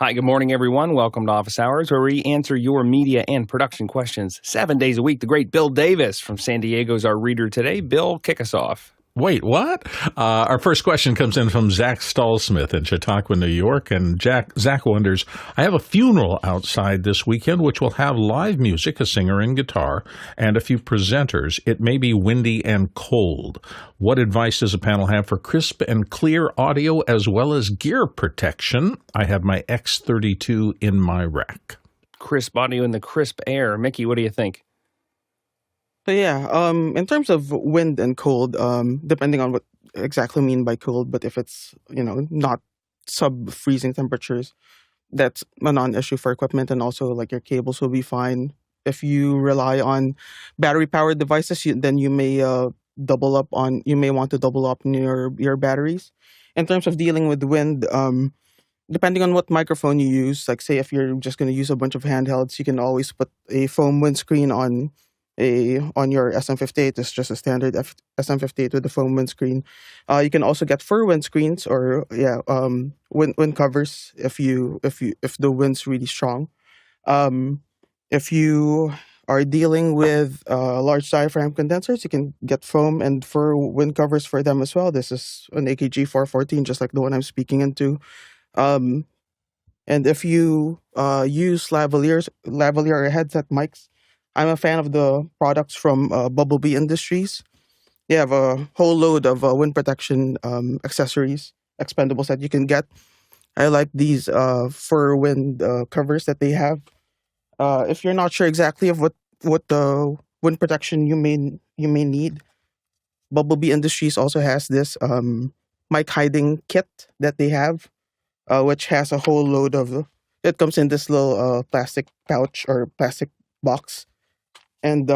Hi, good morning, everyone. Welcome to Office Hours, where we answer your media and production questions 7 days a week. The great Bill Davis from San Diego is our reader today. Bill, kick us off. Wait, what? Our first question comes in from Zach Stallsmith in Chautauqua, New York. And Zach wonders, I have a funeral outside this weekend, which will have live music, a singer and guitar, and a few presenters. It may be windy and cold. What advice does a panel have for crisp and clear audio as well as gear protection? I have my X32 in my rack. Crisp audio in the crisp air. Mickey, what do you think? So in terms of wind and cold, depending on what exactly mean by cold, but if it's, not sub-freezing temperatures, that's a non-issue for equipment, and also like your cables will be fine. If you rely on battery-powered devices, then you may want to double up on your batteries. In terms of dealing with wind, depending on what microphone you use, like say if you're just going to use a bunch of handhelds, you can always put a foam windscreen on your SM58. It's just a standard SM58 with a foam windscreen. You can also get fur windscreens or wind covers if the wind's really strong. If you are dealing with large diaphragm condensers, you can get foam and fur wind covers for them as well. This is an AKG 414, just like the one I'm speaking into. And if you use lavalier headset mics, I'm a fan of the products from Bumblebee Industries. They have a whole load of wind protection accessories, expendables that you can get. I like these fur wind covers that they have. If you're not sure exactly of what the wind protection you may need, Bumblebee Industries also has this mic hiding kit that they have, which has a whole load of. It comes in this little plastic pouch or plastic box. And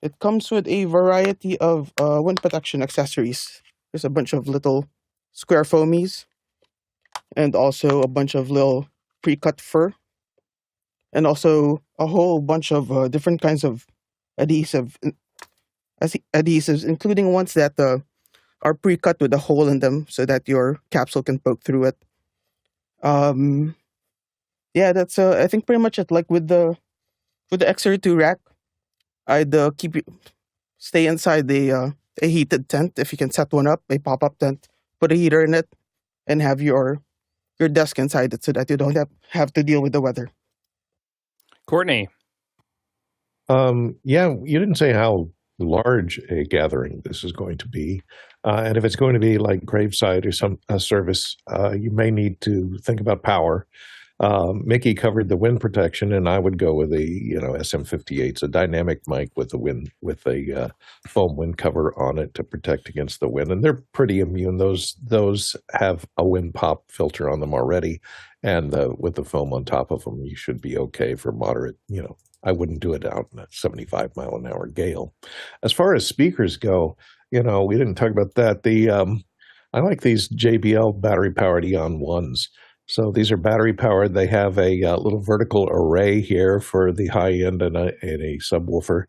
it comes with a variety of wind protection accessories. There's a bunch of little square foamies and also a bunch of little pre-cut fur and also a whole bunch of different kinds of adhesives, including ones that are pre-cut with a hole in them so that your capsule can poke through it. That's I think pretty much it. Like with the X32 rack, I'd stay inside a heated tent if you can set one up, a pop-up tent, put a heater in it, and have your desk inside it so that you don't have to deal with the weather. Courtney. You didn't say how large a gathering this is going to be. And if it's going to be like graveside or some service, you may need to think about power. Mickey covered the wind protection, and I would go with a SM58. It's a dynamic mic with a foam wind cover on it to protect against the wind, and they're pretty immune. Those have a wind pop filter on them already, and with the foam on top of them, you should be okay for moderate. I wouldn't do it out in a 75 mile an hour gale. As far as speakers go, we didn't talk about that. I like these JBL battery powered Eon 1s. So these are battery powered. They have a little vertical array here for the high end and a subwoofer.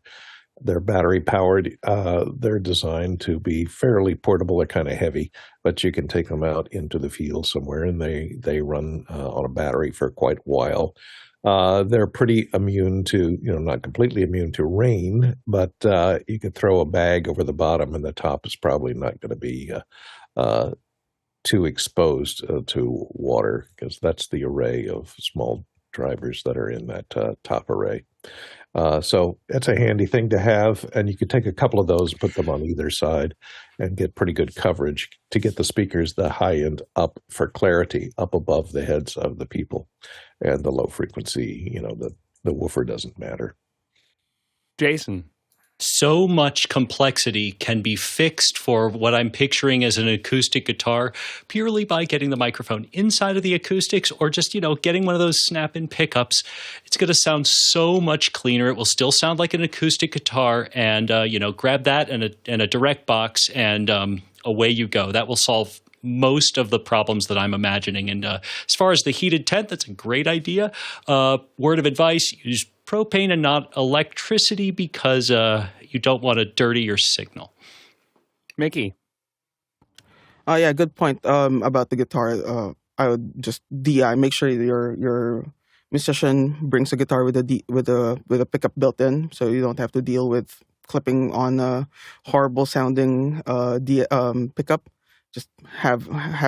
They're battery powered. They're designed to be fairly portable. They're kind of heavy, but you can take them out into the field somewhere, and they run on a battery for quite a while. They're pretty immune to, not completely immune to rain, but you could throw a bag over the bottom, and the top is probably not going to be too exposed to water, because that's the array of small drivers that are in that top array. So that's a handy thing to have, and you could take a couple of those, put them on either side, and get pretty good coverage to get the speakers, the high end, up for clarity, up above the heads of the people, and the low frequency, the woofer doesn't matter. Jason. So much complexity can be fixed for what I'm picturing as an acoustic guitar purely by getting the microphone inside of the acoustics, or just, getting one of those snap-in pickups. It's going to sound so much cleaner. It will still sound like an acoustic guitar, and, grab that and a direct box, and away you go. That will solve most of the problems that I'm imagining. And as far as the heated tent, that's a great idea. Word of advice, use propane and not electricity, because you don't want to dirty your signal. Mickey. Good point about the guitar. I would just DI. Make sure your musician brings a guitar with a pickup built in, so you don't have to deal with clipping on a horrible sounding pickup. Just have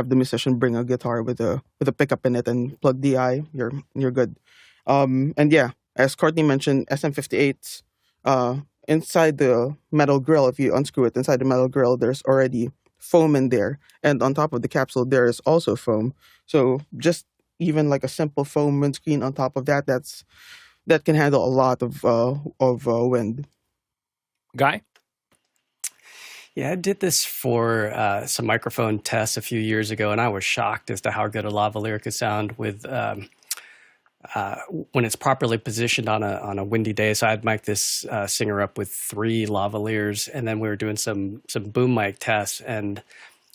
the musician bring a guitar with a pickup in it and plug DI. You're good. And yeah, as Courtney mentioned, SM58s. Inside the metal grill, if you unscrew it inside the metal grill, there's already foam in there, and on top of the capsule there is also foam. So just even like a simple foam windscreen on top of that, that can handle a lot of wind. Guy? Yeah, I did this for some microphone tests a few years ago, and I was shocked as to how good a lavalier could sound with when it's properly positioned on a windy day. So I'd mic this singer up with 3 lavaliers, and then we were doing some boom mic tests. And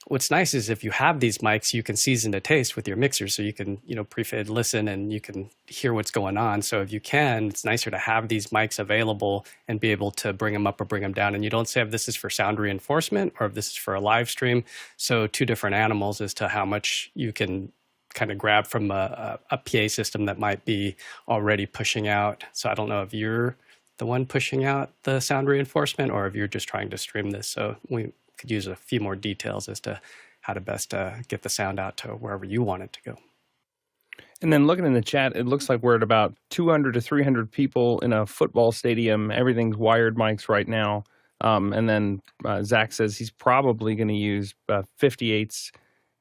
what's nice is if you have these mics, you can season to taste with your mixer, so you can pre-fade listen and you can hear what's going on. So if you can, it's nicer to have these mics available and be able to bring them up or bring them down. And you don't say if this is for sound reinforcement or if this is for a live stream. So 2 different animals as to how much you can kind of grab from a PA system that might be already pushing out. So I don't know if you're the one pushing out the sound reinforcement or if you're just trying to stream this. So we could use a few more details as to how to best get the sound out to wherever you want it to go. And then looking in the chat, it looks like we're at about 200 to 300 people in a football stadium. Everything's wired mics right now. And then Zach says he's probably going to use 58s.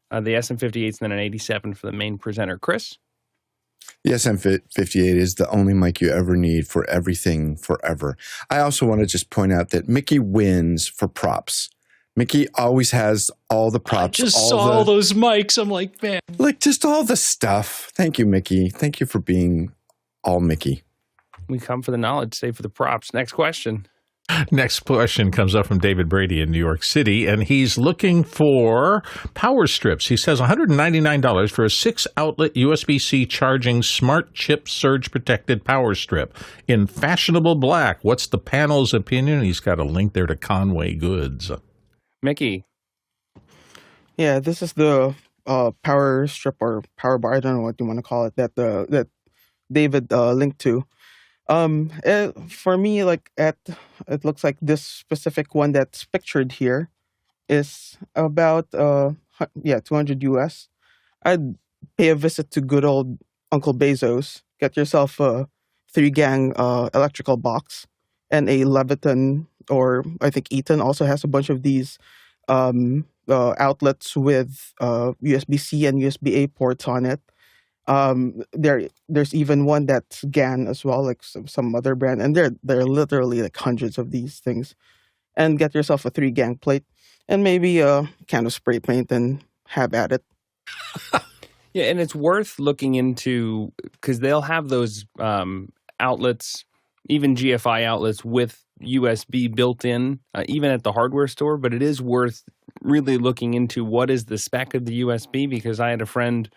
The SM58 and then an 87 for the main presenter. Chris? The SM58 is the only mic you ever need for everything forever. I also want to just point out that Mickey wins for props. Mickey always has all the props. I just saw all those mics. I'm like, man. Like, just all the stuff. Thank you, Mickey. Thank you for being all Mickey. We come for the knowledge, save for the props. Next question. Next question comes up from David Brady in New York City, and he's looking for power strips. He says $199 for a 6-outlet USB-C charging smart chip surge-protected power strip in fashionable black. What's the panel's opinion? He's got a link there to Conway Goods. Mickey? Yeah, this is the power strip or power bar, I don't know what you want to call it, that David linked to. For me, it looks like this specific one that's pictured here is about 200 US. I'd pay a visit to good old Uncle Bezos, get yourself a 3-gang electrical box and a Leviton, or I think Eaton also has a bunch of these outlets with USB-C and USB-A ports on it. There's even one that's GAN as well, like some other brand, and they're literally like hundreds of these things. And get yourself a 3-gang plate and maybe a can of spray paint and have at it. Yeah, and it's worth looking into because they'll have those outlets, even GFI outlets with USB built in, even at the hardware store. But it is worth really looking into what is the spec of the USB, because I had a friend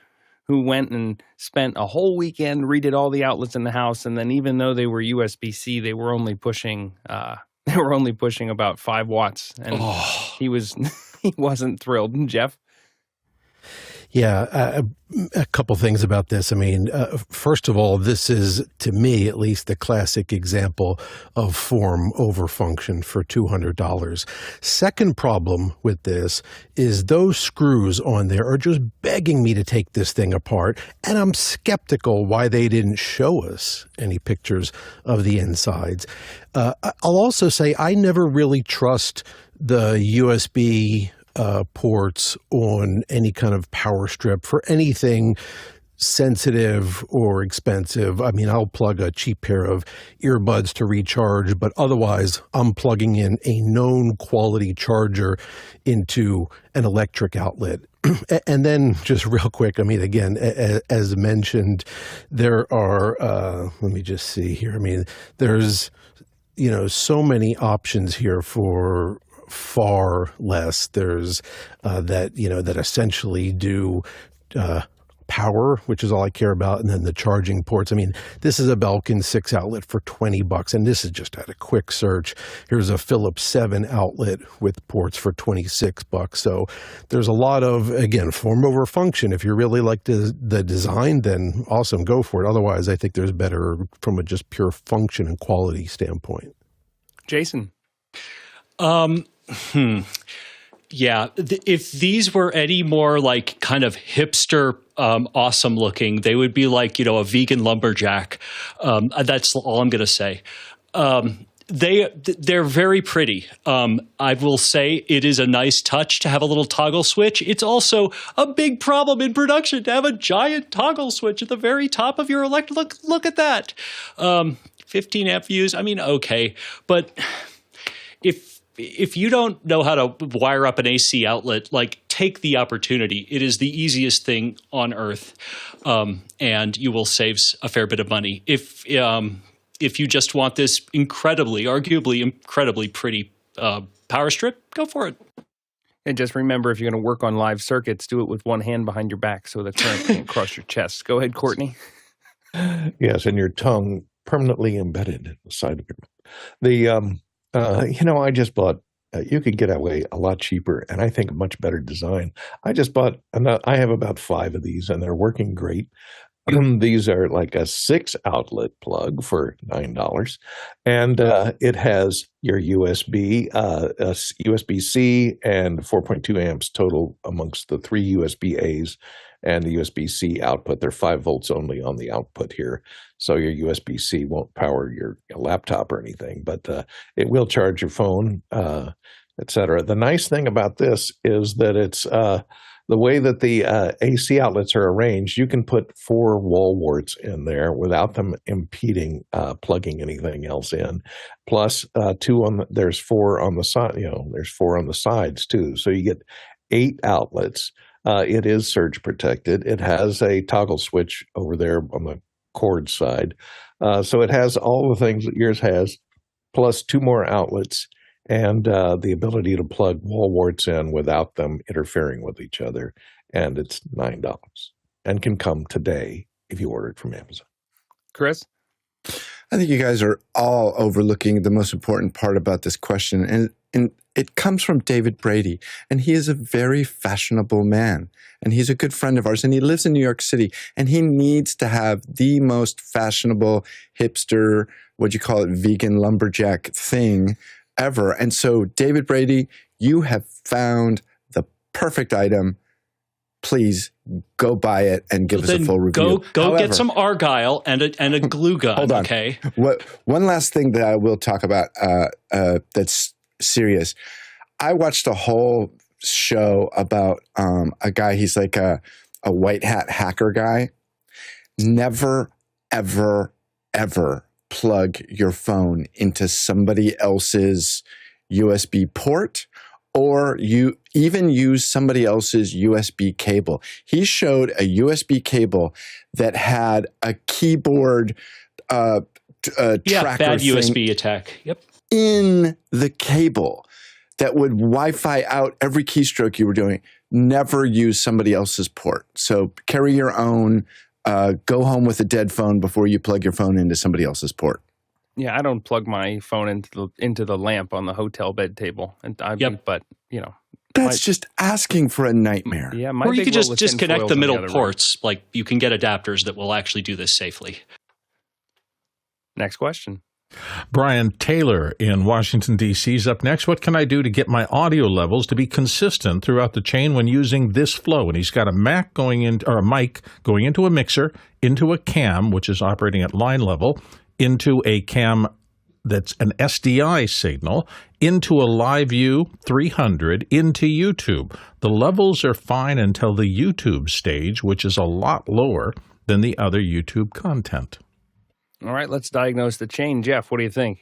who went and spent a whole weekend, redid all the outlets in the house, and then even though they were USB-C, they were only pushing about 5 watts, and he wasn't thrilled. Jeff? Yeah, a couple things about this. I mean, first of all, this is, to me at least, the classic example of form over function for $200. Second problem with this is those screws on there are just begging me to take this thing apart, and I'm skeptical why they didn't show us any pictures of the insides. I'll also say I never really trust the USB ports on any kind of power strip for anything sensitive or expensive. I mean, I'll plug a cheap pair of earbuds to recharge, but otherwise I'm plugging in a known quality charger into an electric outlet. And then just real quick, I mean, again, as mentioned, there are, let me just see here. I mean, there's, so many options here for far less. There's that essentially do power, which is all I care about, and then the charging ports. I mean, this is a Belkin 6-outlet for $20, and this is just at a quick search. Here's a Philips 7 outlet with ports for $26. So there's a lot of, again, form over function. If you really like the design, then awesome, go for it. Otherwise, I think there's better from a just pure function and quality standpoint. Jason. Yeah, if these were any more like kind of hipster, awesome looking, they would be like, a vegan lumberjack. That's all I'm going to say. They're very pretty. I will say it is a nice touch to have a little toggle switch. It's also a big problem in production to have a giant toggle switch at the very top of your Look at that. 15 amp views. I mean, okay, but if you don't know how to wire up an AC outlet, like, take the opportunity. It is the easiest thing on earth, and you will save a fair bit of money. If you just want this arguably incredibly pretty power strip, go for it. And just remember, if you're going to work on live circuits, do it with one hand behind your back so the current can't cross your chest. Go ahead, Courtney. Yes, and your tongue permanently embedded in the side of your mouth. I just bought, you could get away a lot cheaper, and I think a much better design. I just bought, I have about 5 of these, and they're working great. These are like a 6-outlet plug for $9, and it has your USB, USB-C, and 4.2 amps total amongst the 3 USB-As and the USB-C output. They're 5 volts only on the output here, so your USB-C won't power your laptop or anything, but it will charge your phone, etc. The nice thing about this is that it's the way that the AC outlets are arranged. You can put 4 wall warts in there without them impeding plugging anything else in. Plus, there's 4 on the side. There's 4 on the sides too, so you get 8 outlets. It is surge protected. It has a toggle switch over there on the cord side. So it has all the things that yours has, plus 2 more outlets, and the ability to plug wall warts in without them interfering with each other. And it's $9 and can come today if you order it from Amazon. Chris? I think you guys are all overlooking the most important part about this question. And it comes from David Brady. And he is a very fashionable man. And he's a good friend of ours. And he lives in New York City. And he needs to have the most fashionable, hipster, vegan lumberjack thing ever. And so, David Brady, you have found the perfect item. Please go buy it and give us a full review. However, get some Argyle and a glue gun. Hold on. Okay. One last thing that I will talk about that's serious. I watched a whole show about a guy. He's like a white hat hacker guy. Never, ever, ever plug your phone into somebody else's USB port, or you even use somebody else's USB cable. He showed a USB cable that had a keyboard tracker bad thing USB attack. Yep. in the cable that would Wi-Fi out every keystroke you were doing. Never use somebody else's port. So carry your own. Go home with a dead phone before you plug your phone into somebody else's port. Yeah, I don't plug my phone into the lamp on the hotel bed table. But that's just asking for a nightmare. Yeah, or you could just disconnect the middle ports. Like, you can get adapters that will actually do this safely. Next question. Brian Taylor in Washington, D.C. is up next. What can I do to get my audio levels to be consistent throughout the chain when using this flow? And he's got a mic going into a mixer, into a cam, which is operating at line level, into a cam that's an SDI signal, into a LiveU 300, into YouTube. The levels are fine until the YouTube stage, which is a lot lower than the other YouTube content. All right, let's diagnose the chain. Jeff, what do you think?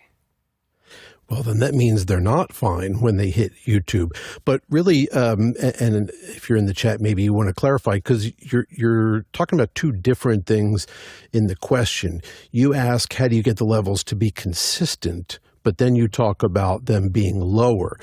Well, then that means they're not fine when they hit YouTube. But really, and if you're in the chat, maybe you want to clarify, because you're talking about 2 different things in the question. You ask, how do you get the levels to be consistent? but then you talk about them being lower.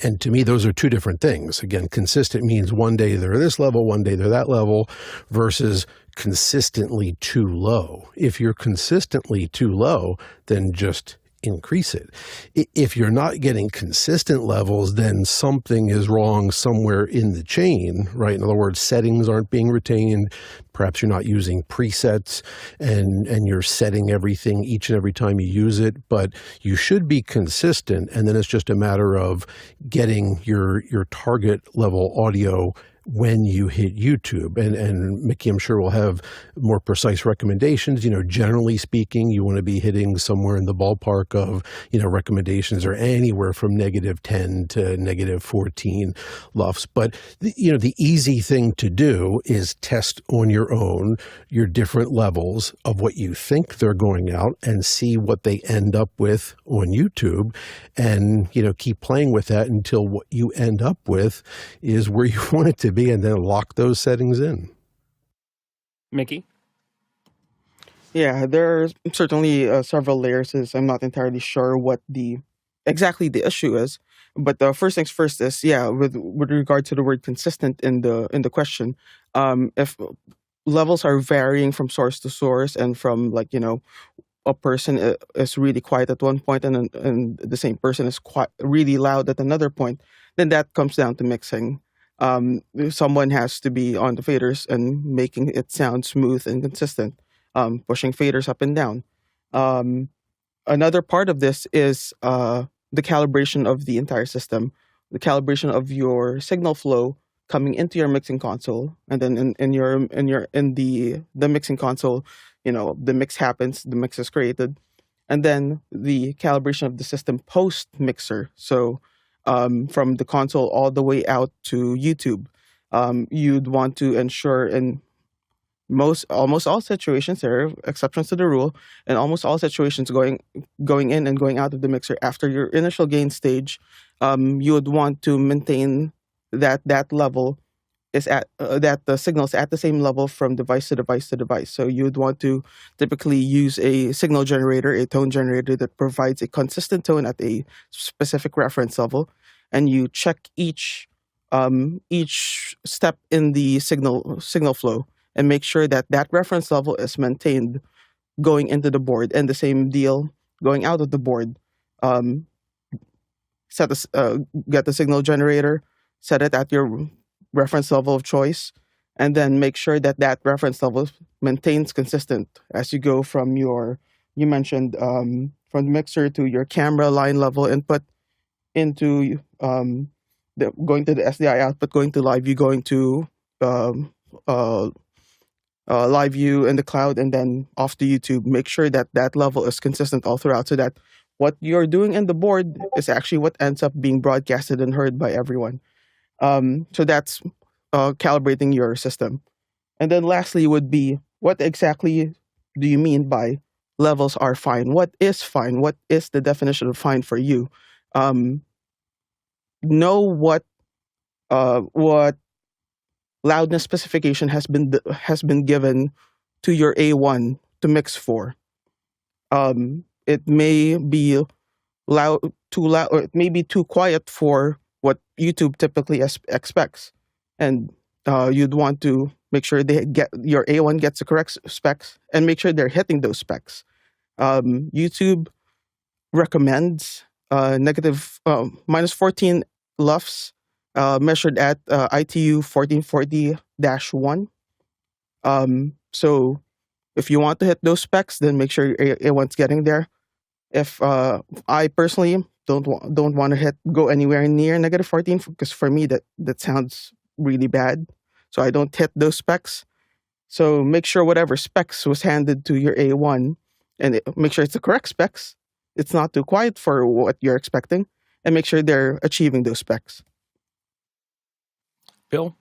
And to me, those are two different things. Again, consistent means one day they're this level, one day they're that level, versus consistently too low. If you're consistently too low, then just increase it. If you're not getting consistent levels, then something is wrong somewhere in the chain, right? In other words, settings aren't being retained. Perhaps you're not using presets and you're setting everything each and every time you use it, but you should be consistent. And then it's just a matter of getting your target level audio when you hit YouTube. And Mickey, I'm sure, will have more precise recommendations. Generally speaking, you want to be hitting somewhere in the ballpark of, recommendations are anywhere from -10 to -14 LUFS. But, the easy thing to do is test on your own your different levels of what you think they're going out and see what they end up with on YouTube, and, keep playing with that until what you end up with is where you want it to be, and then lock those settings in. Mickey? Yeah, there are certainly several layers. I'm not entirely sure what exactly the issue is, but the first things first is with regard to the word consistent in the question, if levels are varying from source to source and from a person is really quiet at one point and the same person is really loud at another point, then that comes down to mixing. Someone has to be on the faders and making it sound smooth and consistent, pushing faders up and down. Another part of this is the calibration of the entire system, the calibration of your signal flow coming into your mixing console, and then in the mixing console, the mix happens, the mix is created, and then the calibration of the system post mixer. So from the console all the way out to YouTube, you'd want to ensure in almost all situations, there are exceptions to the rule, in almost all situations going in and going out of the mixer after your initial gain stage, you would want to maintain that level is at that the signal is at the same level from device to device to device. So you would want to typically use a signal generator, a tone generator that provides a consistent tone at a specific reference level, and you check each step in the signal flow and make sure that reference level is maintained going into the board, and the same deal going out of the board. Get the signal generator, set it at your reference level of choice, and then make sure that reference level maintains consistent as you go from you mentioned from the mixer to your camera line level input into going to the SDI output, going to LiveU, going to LiveU in the cloud, and then off to YouTube. Make sure that level is consistent all throughout, so that what you're doing in the board is actually what ends up being broadcasted and heard by everyone. So that's calibrating your system. And then lastly would be, what exactly do you mean by levels are fine? What is fine? What is the definition of fine for you? Know what loudness specification has been given to your A1 to mix for. It may be too loud, or it may be too quiet for what YouTube typically expects, and you'd want to make sure your A1 gets the correct specs and make sure they're hitting those specs. YouTube recommends -14 LUFS measured at ITU 1440-1. So if you want to hit those specs, then make sure your A1's getting there. If I personally don't want to go anywhere near -14, because for me that sounds really bad, so I don't hit those specs. So make sure whatever specs was handed to your A1, and make sure it's the correct specs. It's not too quiet for what you're expecting, and make sure they're achieving those specs. Bill?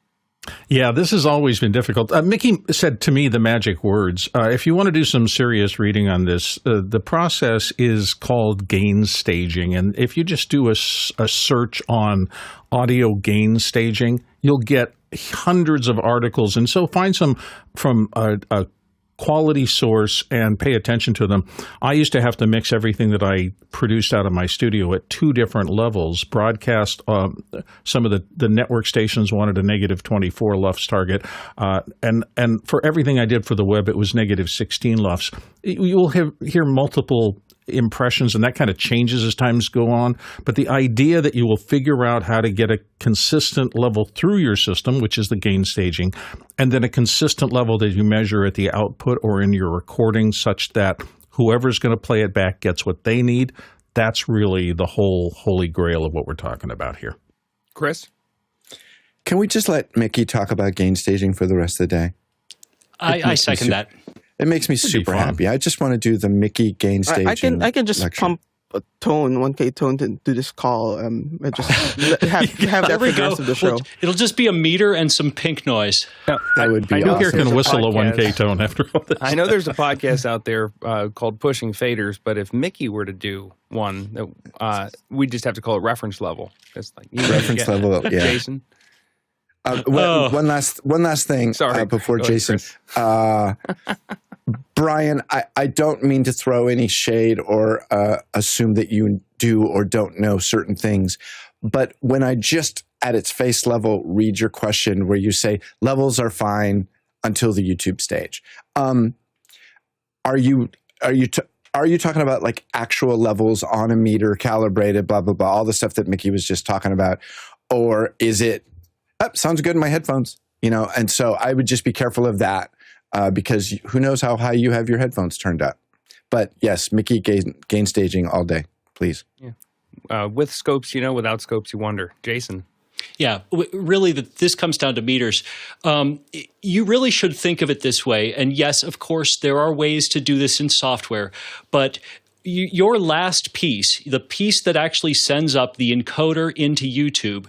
Yeah, this has always been difficult. Mickey said to me the magic words. If you want to do some serious reading on this, the process is called gain staging. And if you just do a search on audio gain staging, you'll get hundreds of articles. And so find some from a quality source and pay attention to them. I used to have to mix everything that I produced out of my studio at 2 different levels. Broadcast, some of the network stations wanted a negative 24 LUFS target, and for everything I did for the web, it was negative 16 LUFS. You will hear multiple impressions, and that kind of changes as times go on. But the idea that you will figure out how to get a consistent level through your system, which is the gain staging, and then a consistent level that you measure at the output or in your recording such that whoever's going to play it back gets what they need, that's really the whole holy grail of what we're talking about here. Chris? Can we just let Mickey talk about gain staging for the rest of the day? I second that. It makes me super happy. I just want to do the Mickey gain staging. I can just lecture. pump a tone, 1K tone to do this call. And just have that for the rest of the show. Well, it'll just be a meter and some pink noise. That would be Who awesome. here can whistle a 1K tone after all this? I know there's a podcast out there called Pushing Faders, but if Mickey were to do one, we just have to call it reference level. It's like Reference level, yeah. Jason. One last thing before Go Jason. Brian, I don't mean to throw any shade or assume that you do or don't know certain things, but when I just at its face level read your question where you say levels are fine until the YouTube stage, are you talking about like actual levels on a meter, calibrated, blah blah blah, all the stuff that Mickey was just talking about, or is it sounds good in my headphones, and so I would just be careful of that. Because who knows how high you have your headphones turned up. But yes, Mickey gain staging all day, please. Yeah. With scopes, without scopes, you wonder. Jason. Yeah, really, this comes down to meters. You really should think of it this way. And yes, of course, there are ways to do this in software. But your last piece, the piece that actually sends up the encoder into YouTube,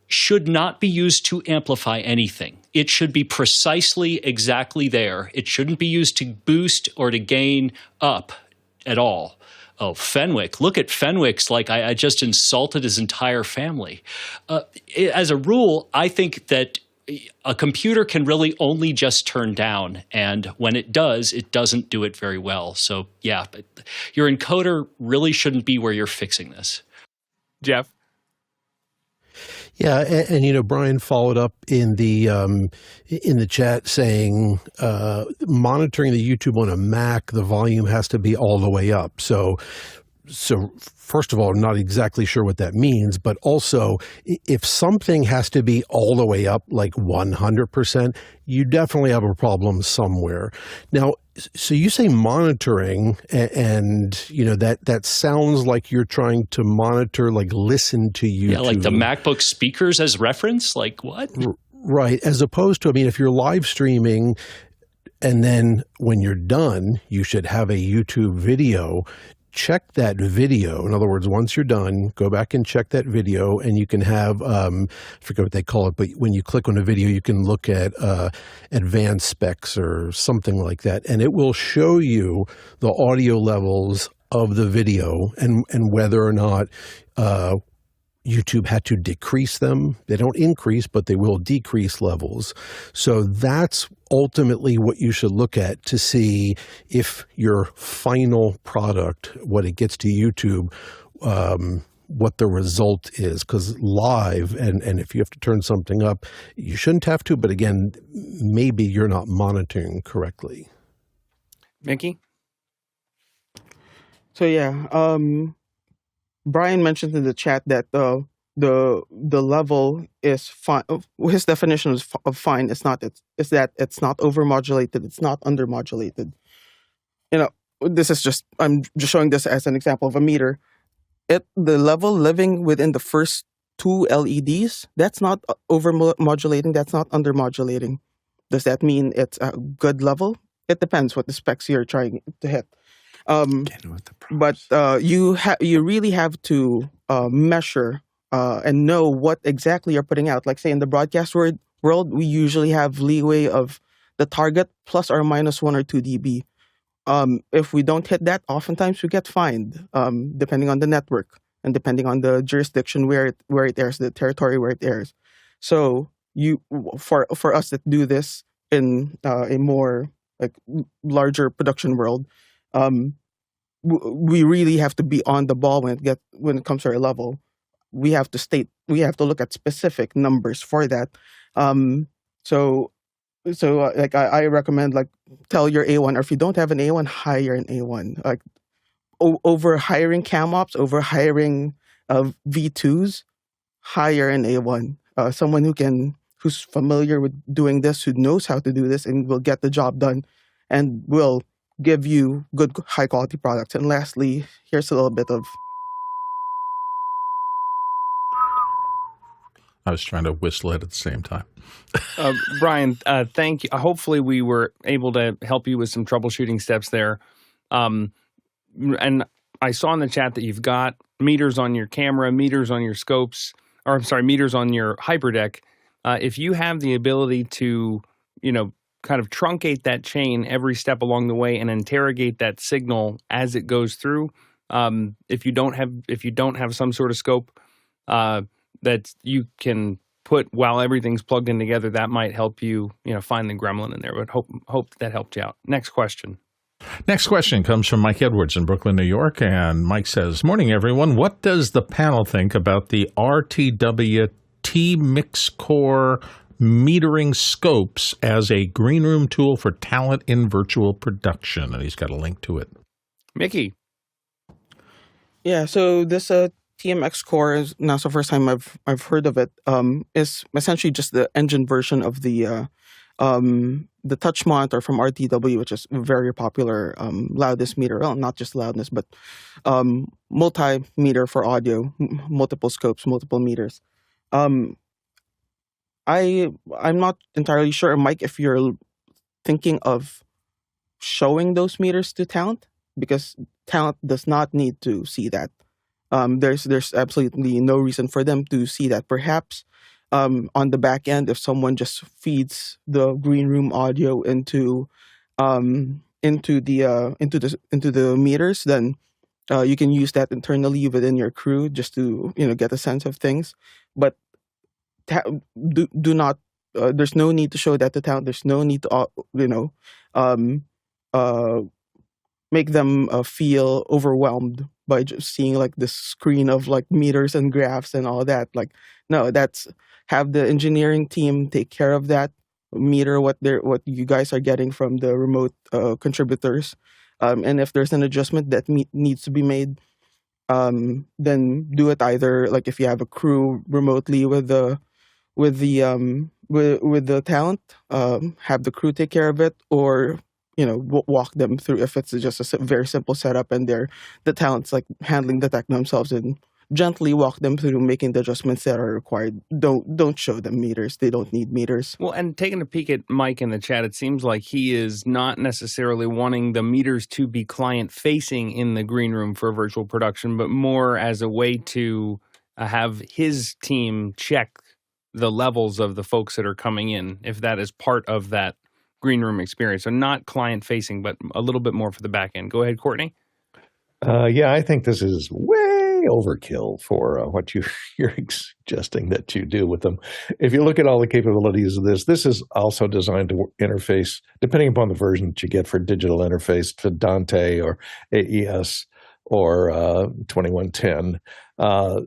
should not be used to amplify anything. It should be precisely exactly there. It shouldn't be used to boost or to gain up at all. Oh, Fenwick. Look at Fenwick's like I just insulted his entire family. As a rule, I think that a computer can really only just turn down. And when it does, it doesn't do it very well. So, yeah, but your encoder really shouldn't be where you're fixing this. Jeff? Yeah, and Brian followed up in the chat saying monitoring the YouTube on a Mac, the volume has to be all the way up. So first of all, I'm not exactly sure what that means, but also if something has to be all the way up, like 100%, you definitely have a problem somewhere. Now, so you say monitoring, and that sounds like you're trying to monitor, like listen to YouTube. Yeah, like the MacBook speakers as reference? Like what? Right. As opposed to, if you're live streaming and then when you're done, you should have a YouTube video. Check that video. In other words, once you're done, go back and check that video, and you can have, I forget what they call it, but when you click on a video, you can look at advanced specs or something like that, and it will show you the audio levels of the video and whether or not YouTube had to decrease them. They don't increase, but they will decrease levels. So that's ultimately what you should look at to see if your final product, when it gets to YouTube, what the result is. Because live, and if you have to turn something up, you shouldn't have to, but again, maybe you're not monitoring correctly. Mickey? So yeah, Brian mentioned in the chat that the level is fine. His definition of fine is that it's not overmodulated, it's not undermodulated. This is just, I'm just showing this as an example of a meter. The level living within the first 2 LEDs, that's not overmodulating, that's not undermodulating. Does that mean it's a good level? It depends what the specs you're trying to hit. But you really have to measure and know what exactly you're putting out. Like say in the broadcast world, we usually have leeway of the target plus or minus 1 or 2 dB. If we don't hit that, oftentimes we get fined, depending on the network and depending on the jurisdiction where it airs, the territory where it airs. So for us that do this in a more like larger production world, we really have to be on the ball when it comes to our level. We have to look at specific numbers for that. So like I recommend, like, tell your A1, or if you don't have an A1, hire an A1. Like over hiring cam ops, over hiring V2s, hire an A1. Someone who's familiar with doing this, who knows how to do this, and will get the job done, and will give you good, high quality products. And lastly, here's a little bit of. I was trying to whistle it at the same time. Brian, thank you. Hopefully we were able to help you with some troubleshooting steps there. And I saw in the chat that you've got meters on your camera, meters on your scopes, or I'm sorry, meters on your HyperDeck. If you have the ability to, kind of truncate that chain every step along the way and interrogate that signal as it goes through, if you don't have some sort of scope that you can put while everything's plugged in together, that might help you, find the gremlin in there. But hope that helped you out. Next question. Next question comes from Mike Edwards in Brooklyn, New York. And Mike says, morning, everyone. What does the panel think about the RTW TMxCore Metering Scopes as a green room tool for talent in virtual production? And he's got a link to it. Mickey. Yeah, so this TMxCore is now the first time I've heard of it. Is essentially just the engine version of the touch monitor from RTW, which is very popular loudness meter. Well, not just loudness, but multimeter for audio, multiple scopes, multiple meters. I'm not entirely sure, Mike, if you're thinking of showing those meters to talent, because talent does not need to see that. There's absolutely no reason for them to see that. Perhaps on the back end, if someone just feeds the green room audio into the meters, then you can use that internally within your crew just to get a sense of things. But do not. There's no need to show that to talent. There's no need to make them feel overwhelmed by just seeing like this screen of like meters and graphs and all that. Like, no, have the engineering team take care of that, meter what you guys are getting from the remote contributors, and if there's an adjustment that needs to be made, then do it either like if you have a crew remotely with the talent, have the crew take care of it, or walk them through if it's just a very simple setup and the talent's like handling the tech themselves, and gently walk them through making the adjustments that are required. Don't show them meters. They don't need meters. Well, and taking a peek at Mike in the chat, it seems like he is not necessarily wanting the meters to be client-facing in the green room for virtual production, but more as a way to have his team check the levels of the folks that are coming in, if that is part of that green room experience. So not client-facing, but a little bit more for the back end. Go ahead, Courtney. Yeah, I think this is way overkill for what you're suggesting that you do with them. If you look at all the capabilities of this is also designed to interface, depending upon the version that you get for digital interface, to Dante or AES or 2110.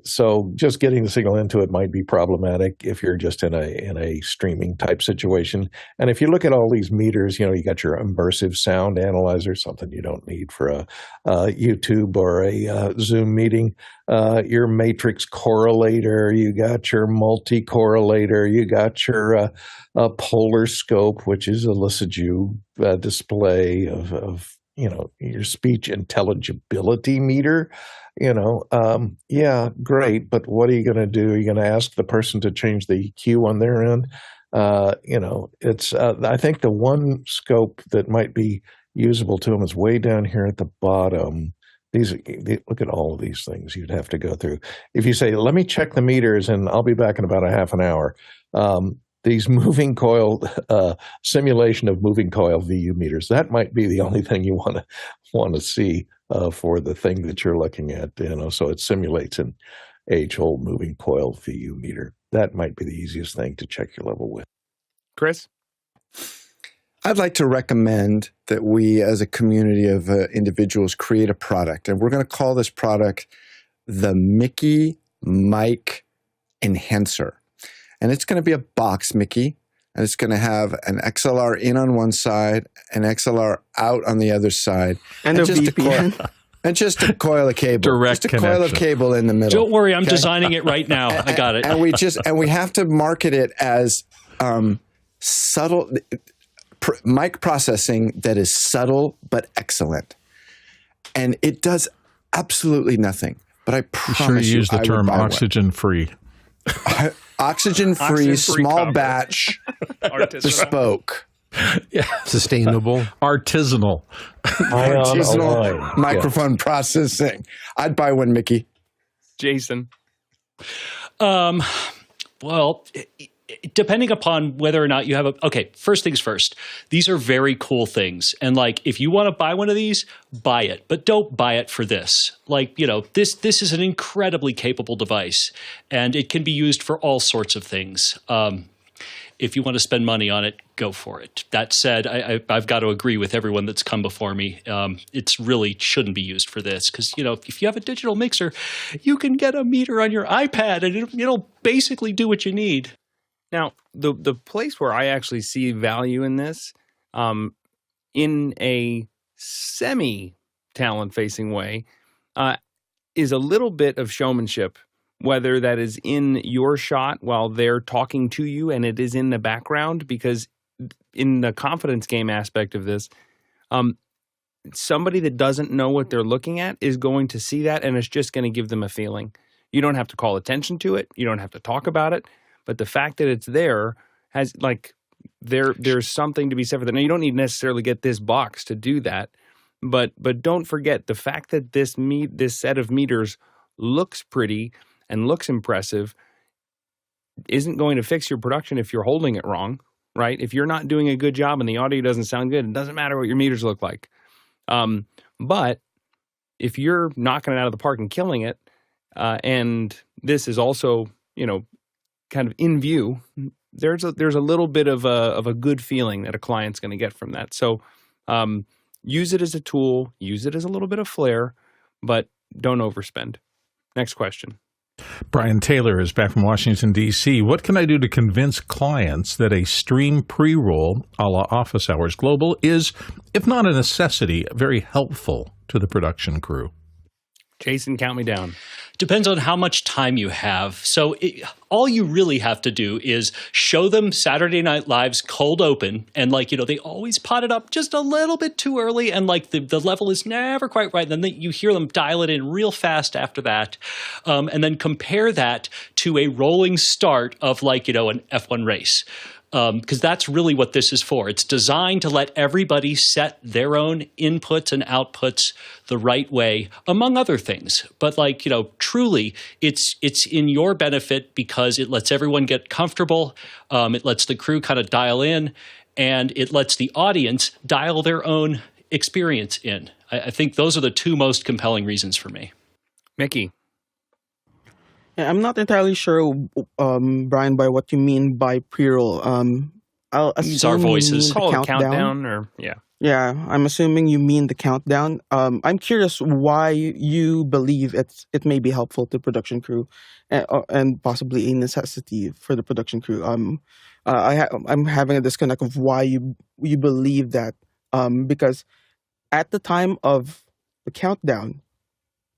So just getting the signal into it might be problematic if you're just in a streaming type situation. And if you look at all these meters, you got your immersive sound analyzer, something you don't need for a YouTube or a Zoom meeting. Your matrix correlator, you got your multi-correlator, you got your polar scope, which is a LiSAJU display of your speech intelligibility meter. Yeah, great, but what are you going to do? Are you going to ask the person to change the EQ on their end? It's I think the one scope that might be usable to them is way down here at the bottom. Look at all of these things you'd have to go through. If you say, let me check the meters and I'll be back in about a half an hour. These moving coil simulation of moving coil VU meters, that might be the only thing you want to see for the thing that you're looking at. So it simulates an age-old moving coil VU meter. That might be the easiest thing to check your level with. Chris? I'd like to recommend that we, as a community of individuals, create a product. And we're going to call this product the Mickey Mic Enhancer. And it's going to be a box, Mickey. And it's going to have an XLR in on one side, an XLR out on the other side. And a VPN. And just a coil of cable. Direct just a coil of cable in the middle. Don't worry, I'm designing it right now. I got it. And we have to market it as subtle mic processing that is subtle but excellent. And it does absolutely nothing. But I promise you use the term oxygen free. Oxygen free, small batch, bespoke. Yeah. Sustainable. Artisanal microphone processing. I'd buy one, Mickey. Jason. Well, depending upon whether or not you have okay, first things first. These are very cool things. And like, if you want to buy one of these, buy it. But don't buy it for this. Like, this is an incredibly capable device. And it can be used for all sorts of things. If you want to spend money on it, go for it. That said, I've got to agree with everyone that's come before me. It's really shouldn't be used for this because, if you have a digital mixer, you can get a meter on your iPad and it'll basically do what you need. Now, the place where I actually see value in this, in a semi-talent-facing way, is a little bit of showmanship, whether that is in your shot while they're talking to you and it is in the background, because in the confidence game aspect of this, somebody that doesn't know what they're looking at is going to see that and it's just going to give them a feeling. You don't have to call attention to it. You don't have to talk about it. But the fact that it's there has there's something to be said for that. Now, you don't need necessarily get this box to do that, but don't forget the fact that this set of meters looks pretty and looks impressive isn't going to fix your production if you're holding it wrong, right? If you're not doing a good job and the audio doesn't sound good, it doesn't matter what your meters look like. But if you're knocking it out of the park and killing it, and this is also, kind of in view, there's a little bit of a good feeling that a client's going to get from that. So use it as a tool, use it as a little bit of flair, but don't overspend. Next question. Brian Taylor is back from Washington, D.C. What can I do to convince clients that a stream pre-roll a la Office Hours Global is, if not a necessity, very helpful to the production crew? Jason, count me down. Depends on how much time you have. So all you really have to do is show them Saturday Night Live's Cold Open. And they always pot it up just a little bit too early. And the level is never quite right. Then you hear them dial it in real fast after that. And then compare that to a rolling start of an F1 race. Because that's really what this is for. It's designed to let everybody set their own inputs and outputs the right way, among other things. But truly, it's in your benefit because it lets everyone get comfortable. It lets the crew kind of dial in, and it lets the audience dial their own experience in. I think those are the two most compelling reasons for me. Mickey. Yeah, I'm not entirely sure, Brian, by what you mean by pre-roll. I'll assume It's our voices. Call it countdown. countdown or yeah. Yeah, I'm assuming you mean the countdown. I'm curious why you believe it may be helpful to production crew, and possibly a necessity for the production crew. I'm having a disconnect of why you believe that. Because at the time of the countdown,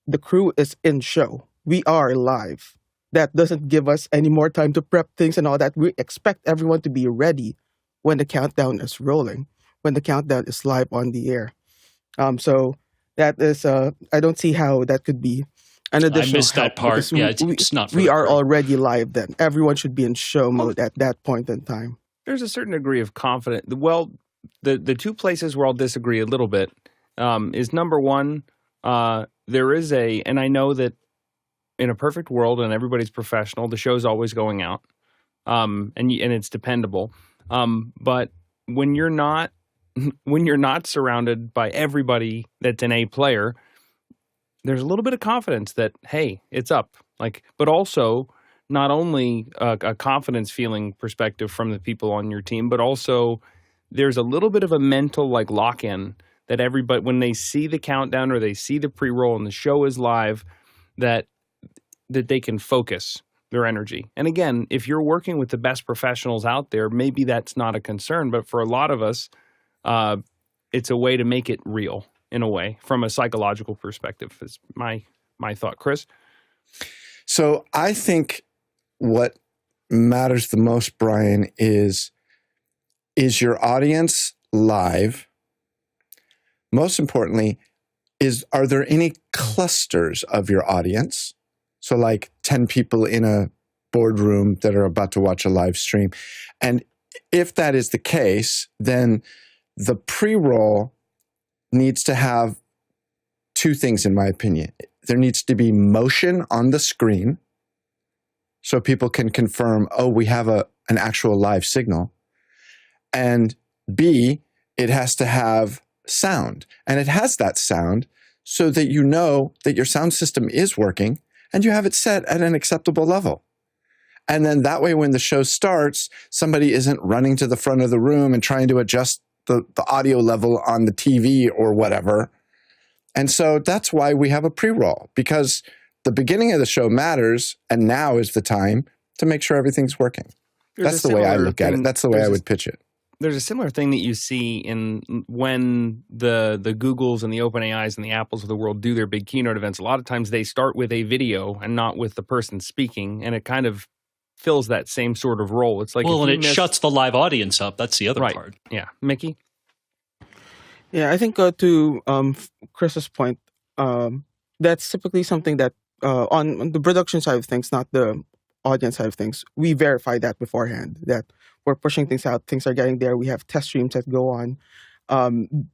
the crew is in show. We are live. That doesn't give us any more time to prep things and all that. We expect everyone to be ready when the countdown is rolling, when the countdown is live on the air. So that is, I don't see how that could be an additional I missed that part. Yeah, it's not. We are already live then. Everyone should be in show mode at that point in time. There's a certain degree of confidence. Well, the two places where I'll disagree a little bit is number one, there is and I know that in a perfect world and everybody's professional, the show's always going out, and it's dependable. But when you're not surrounded by everybody that's an A player, there's a little bit of confidence that, hey, it's up. But also not only a confidence feeling perspective from the people on your team, but also there's a little bit of a mental like lock-in that everybody, when they see the countdown or they see the pre-roll and the show is live, that they can focus their energy. And again, if you're working with the best professionals out there, maybe that's not a concern. But for a lot of us, it's a way to make it real in a way from a psychological perspective is my thought. Chris? So I think what matters the most, Brian, is your audience live? Most importantly, are there any clusters of your audience? So like 10 people in a boardroom that are about to watch a live stream. And if that is the case, then the pre-roll needs to have two things, in my opinion. There needs to be motion on the screen so people can confirm, oh, we have an actual live signal. And B, it has to have sound. And it has that sound so that you know that your sound system is working and you have it set at an acceptable level. And then that way, when the show starts, somebody isn't running to the front of the room and trying to adjust the audio level on the TV or whatever. And so that's why we have a pre-roll, because the beginning of the show matters, and now is the time to make sure everything's working. That's the way I look at it. That's the way I would pitch it. There's a similar thing that you see in when the Googles and the OpenAIs and the Apples of the world do their big keynote events. A lot of times they start with a video and not with the person speaking, and it kind of fills that same sort of role. It's like, well, and it shuts the live audience up. That's the other part. Yeah, Mickey. Yeah, I think to Chris's point, that's typically something that on the production side of things, not the audience side of things, we verify that beforehand, that we're pushing things out, things are getting there. We have test streams that go on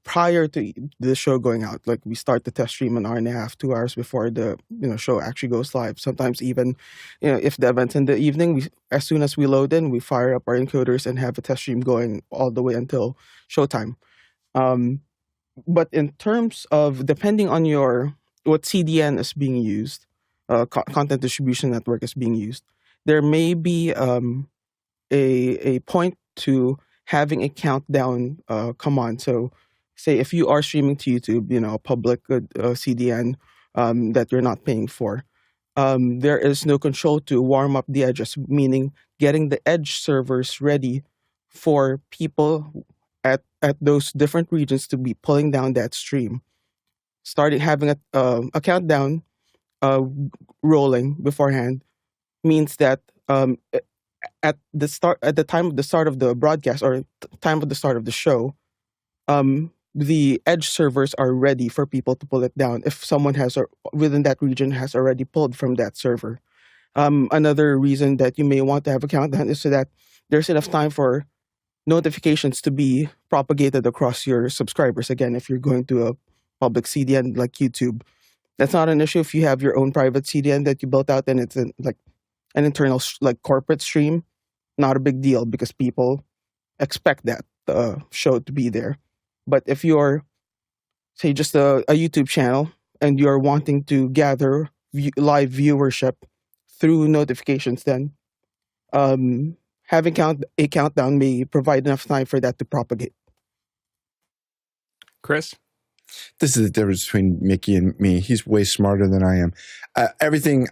prior to the show going out. Like we start the test stream an hour and a half, 2 hours before the show actually goes live. Sometimes even if the event's in the evening, as soon as we load in, we fire up our encoders and have a test stream going all the way until showtime. But in terms of depending on what CDN is being used, content distribution network is being used, there may be a point to having a countdown come on. So say if you are streaming to YouTube, a public CDN that you're not paying for, there is no control to warm up the edges, meaning getting the edge servers ready for people at those different regions to be pulling down that stream. Starting having a countdown rolling beforehand means that at the time of the start of the broadcast or time of the start of the show, the edge servers are ready for people to pull it down if someone within that region has already pulled from that server. Another reason that you may want to have a countdown is so that there's enough time for notifications to be propagated across your subscribers. Again, if you're going to a public CDN like YouTube, that's not an issue. If you have your own private CDN that you built out and it's like an internal corporate stream, not a big deal because people expect that show to be there. But if you're, say, just a YouTube channel and you're wanting to gather live viewership through notifications, then having a countdown may provide enough time for that to propagate. Chris? This is the difference between Mickey and me. He's way smarter than I am. Everything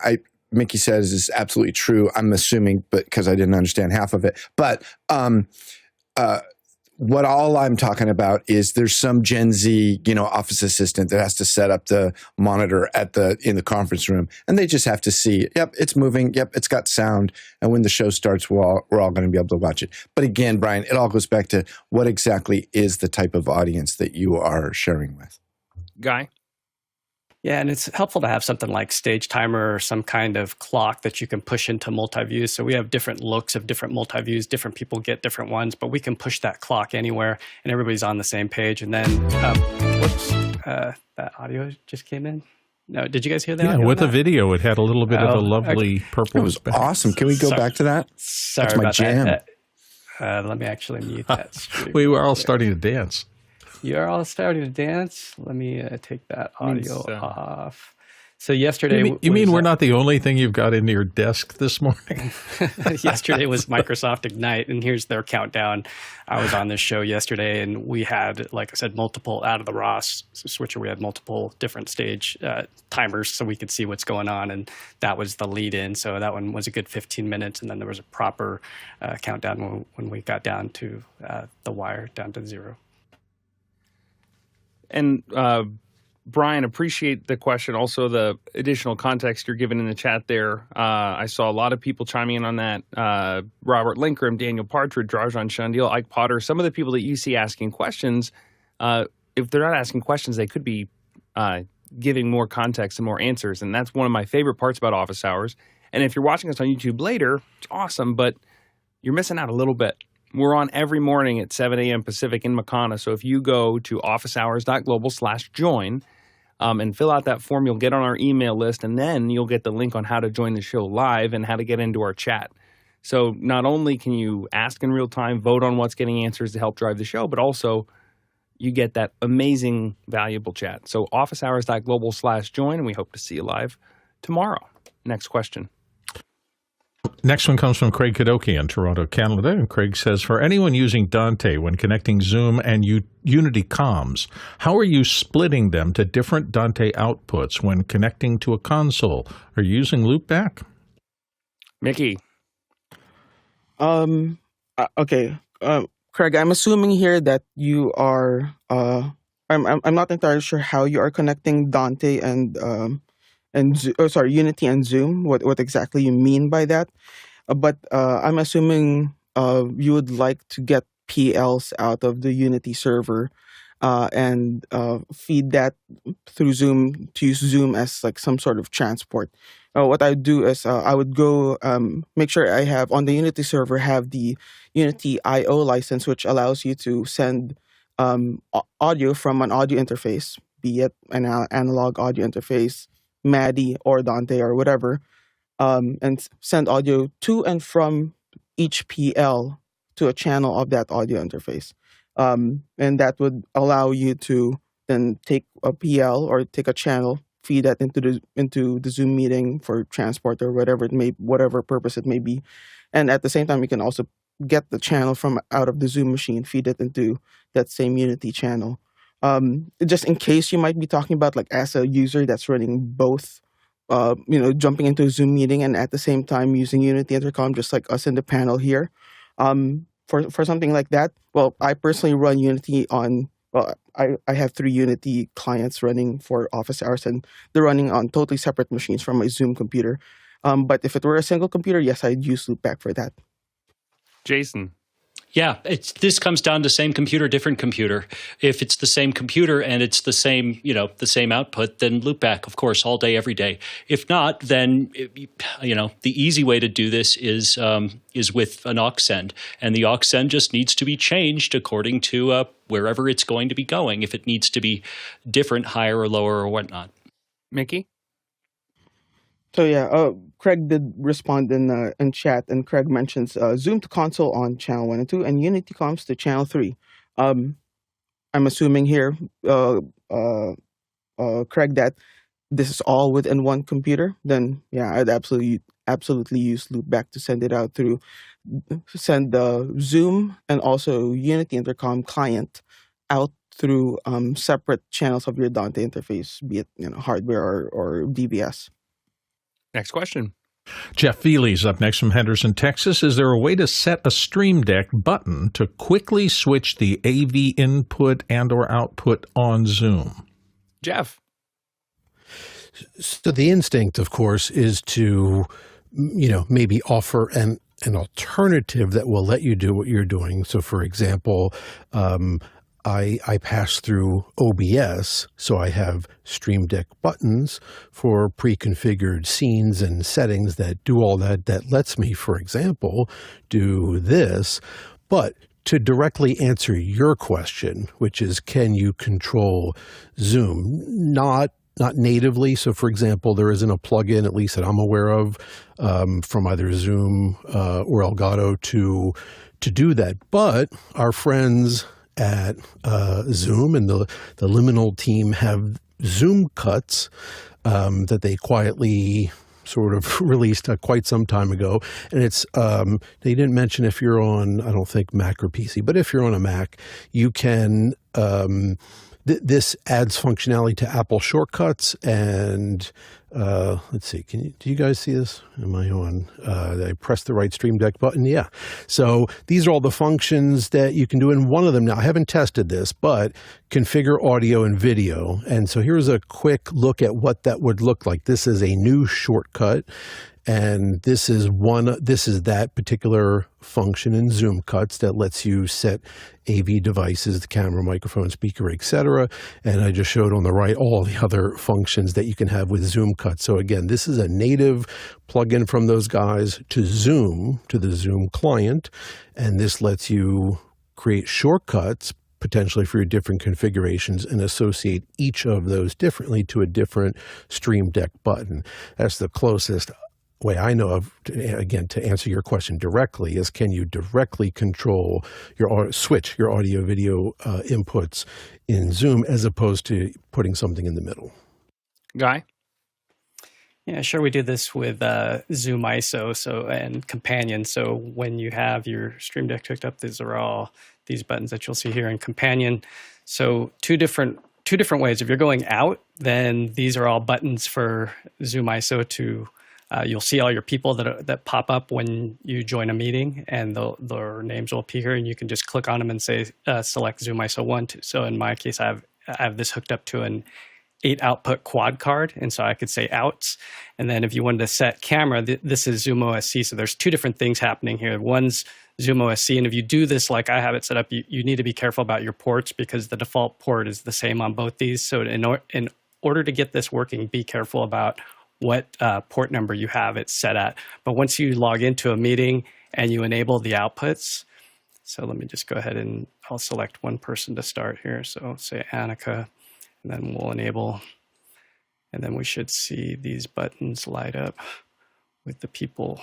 Mickey says is absolutely true. I'm assuming, but because I didn't understand half of it. But what all I'm talking about is there's some Gen Z, office assistant that has to set up the monitor in the conference room, and they just have to see, yep, it's moving, yep, it's got sound, and when the show starts, we're all going to be able to watch it. But again, Brian, it all goes back to what exactly is the type of audience that you are sharing with. Guy? Yeah, and it's helpful to have something like stage timer or some kind of clock that you can push into multi-views. So we have different looks of different multi-views. Different people get different ones, but we can push that clock anywhere, and everybody's on the same page. And then, whoops, that audio just came in. No, did you guys hear that? Yeah, with the video, it had a little bit of a lovely purple. It was awesome. Can we go back to that? Sorry That's my about jam. that. Let me actually mute that stream. We were all starting to dance. You're all starting to dance. Let me take that audio off. So yesterday, you mean we're not the only thing you've got into your desk this morning? Yesterday was Microsoft Ignite, and here's their countdown. I was on this show yesterday, and we had, like I said, multiple out of the ROS switcher. We had multiple different stage timers, so we could see what's going on, and that was the lead-in. So that one was a good 15 minutes, and then there was a proper countdown when we got down to the wire, down to 0. And Brian, appreciate the question. Also, the additional context you're giving in the chat there. I saw a lot of people chiming in on that. Robert Linkram, Daniel Partridge, Rajan Shandil, Ike Potter. Some of the people that you see asking questions, if they're not asking questions, they could be giving more context and more answers. And that's one of my favorite parts about office hours. And if you're watching us on YouTube later, it's awesome, but you're missing out a little bit. We're on every morning at 7 a.m. Pacific in Makana. So if you go to officehours.global/join and fill out that form, you'll get on our email list, and then you'll get the link on how to join the show live and how to get into our chat. So not only can you ask in real time, vote on what's getting answers to help drive the show, but also you get that amazing, valuable chat. So officehours.global/join, and we hope to see you live tomorrow. Next question. Next one comes from Craig Kadoki in Toronto, Canada. And Craig says, for anyone using Dante when connecting Zoom and Unity comms, how are you splitting them to different Dante outputs when connecting to a console? Are you using loopback? Mickey. Okay. Craig, I'm assuming here that you are, I'm not entirely sure how you are connecting Dante and Unity and Zoom, what exactly you mean by that. But I'm assuming you would like to get PLs out of the Unity server and feed that through Zoom, to use Zoom as like some sort of transport. What I would do is I would go make sure I have on the Unity server have the Unity IO license, which allows you to send audio from an audio interface, be it an analog audio interface, MADI or Dante or whatever, and send audio to and from each PL to a channel of that audio interface. And that would allow you to then take a PL or take a channel, feed that into the Zoom meeting for transport or whatever purpose it may be. And at the same time, you can also get the channel from out of the Zoom machine, feed it into that same Unity channel. Just in case you might be talking about, like, as a user that's running both, jumping into a Zoom meeting and at the same time using Unity Intercom, just like us in the panel here. For something like that, well, I personally run Unity on, I have 3 Unity clients running for office hours, and they're running on totally separate machines from my Zoom computer. But if it were a single computer, yes, I'd use Loopback for that. Jason. Yeah, this comes down to same computer, different computer. If it's the same computer and it's the same, the same output, then loopback, of course, all day, every day. If not, then the easy way to do this is with an aux send, and the aux send just needs to be changed according to wherever it's going to be going. If it needs to be different, higher or lower or whatnot. Mickey. So yeah, Craig did respond in chat, and Craig mentions Zoom to console on channel 1 and 2, and Unity comms to channel 3. I'm assuming here, Craig, that this is all within one computer. Then yeah, I'd absolutely use Loopback to send it out send the Zoom and also Unity Intercom client out through separate channels of your Dante interface, be it hardware or DBS. Next question. Jeff Feely's up next from Henderson, Texas. Is there a way to set a StreamDeck button to quickly switch the AV input and or output on Zoom? Jeff. So the instinct, of course, is to, maybe offer an alternative that will let you do what you're doing. So, for example, I pass through OBS, so I have StreamDeck buttons for pre-configured scenes and settings that do all that. That lets me, for example, do this. But to directly answer your question, which is, can you control Zoom? Not natively. So, for example, there isn't a plugin, at least that I'm aware of, from either Zoom or Elgato to do that. But our friends at Zoom and the Liminal team have Zoom cuts that they quietly sort of released quite some time ago. And it's, they didn't mention if you're on, I don't think Mac or PC, but if you're on a Mac, you can, this adds functionality to Apple shortcuts and, let's see, do you guys see this? Am I on, I pressed the right StreamDeck button? Yeah. So these are all the functions that you can do. And one of them now, I haven't tested this, but configure audio and video. And so here's a quick look at what that would look like. This is a new shortcut. And this is that particular function in Zoom Cuts that lets you set AV devices, the camera, microphone, speaker, etc. And I just showed on the right all the other functions that you can have with Zoom Cuts. So again, this is a native plugin from those guys to Zoom, to the Zoom client. And this lets you create shortcuts potentially for your different configurations and associate each of those differently to a different StreamDeck button. That's the closest way I know of, again, to answer your question directly, is can you directly control switch your audio video inputs in Zoom as opposed to putting something in the middle? Guy? Yeah, sure. We do this with Zoom ISO and Companion. So when you have your StreamDeck hooked up, these are all these buttons that you'll see here in Companion. So two different ways. If you're going out, then these are all buttons for Zoom ISO to you'll see all your people that pop up when you join a meeting, and their names will appear, and you can just click on them and say select Zoom ISO 1. So in my case, I have this hooked up to an 8-output quad card, and so I could say outs. And then if you wanted to set camera, this is Zoom OSC. So there's two different things happening here. One's Zoom OSC, and if you do this like I have it set up, you need to be careful about your ports because the default port is the same on both these. So in order to get this working, be careful about what port number you have it set at. But once you log into a meeting and you enable the outputs, so let me just go ahead and I'll select one person to start here. So say Annika, and then we'll enable, and then we should see these buttons light up with the people.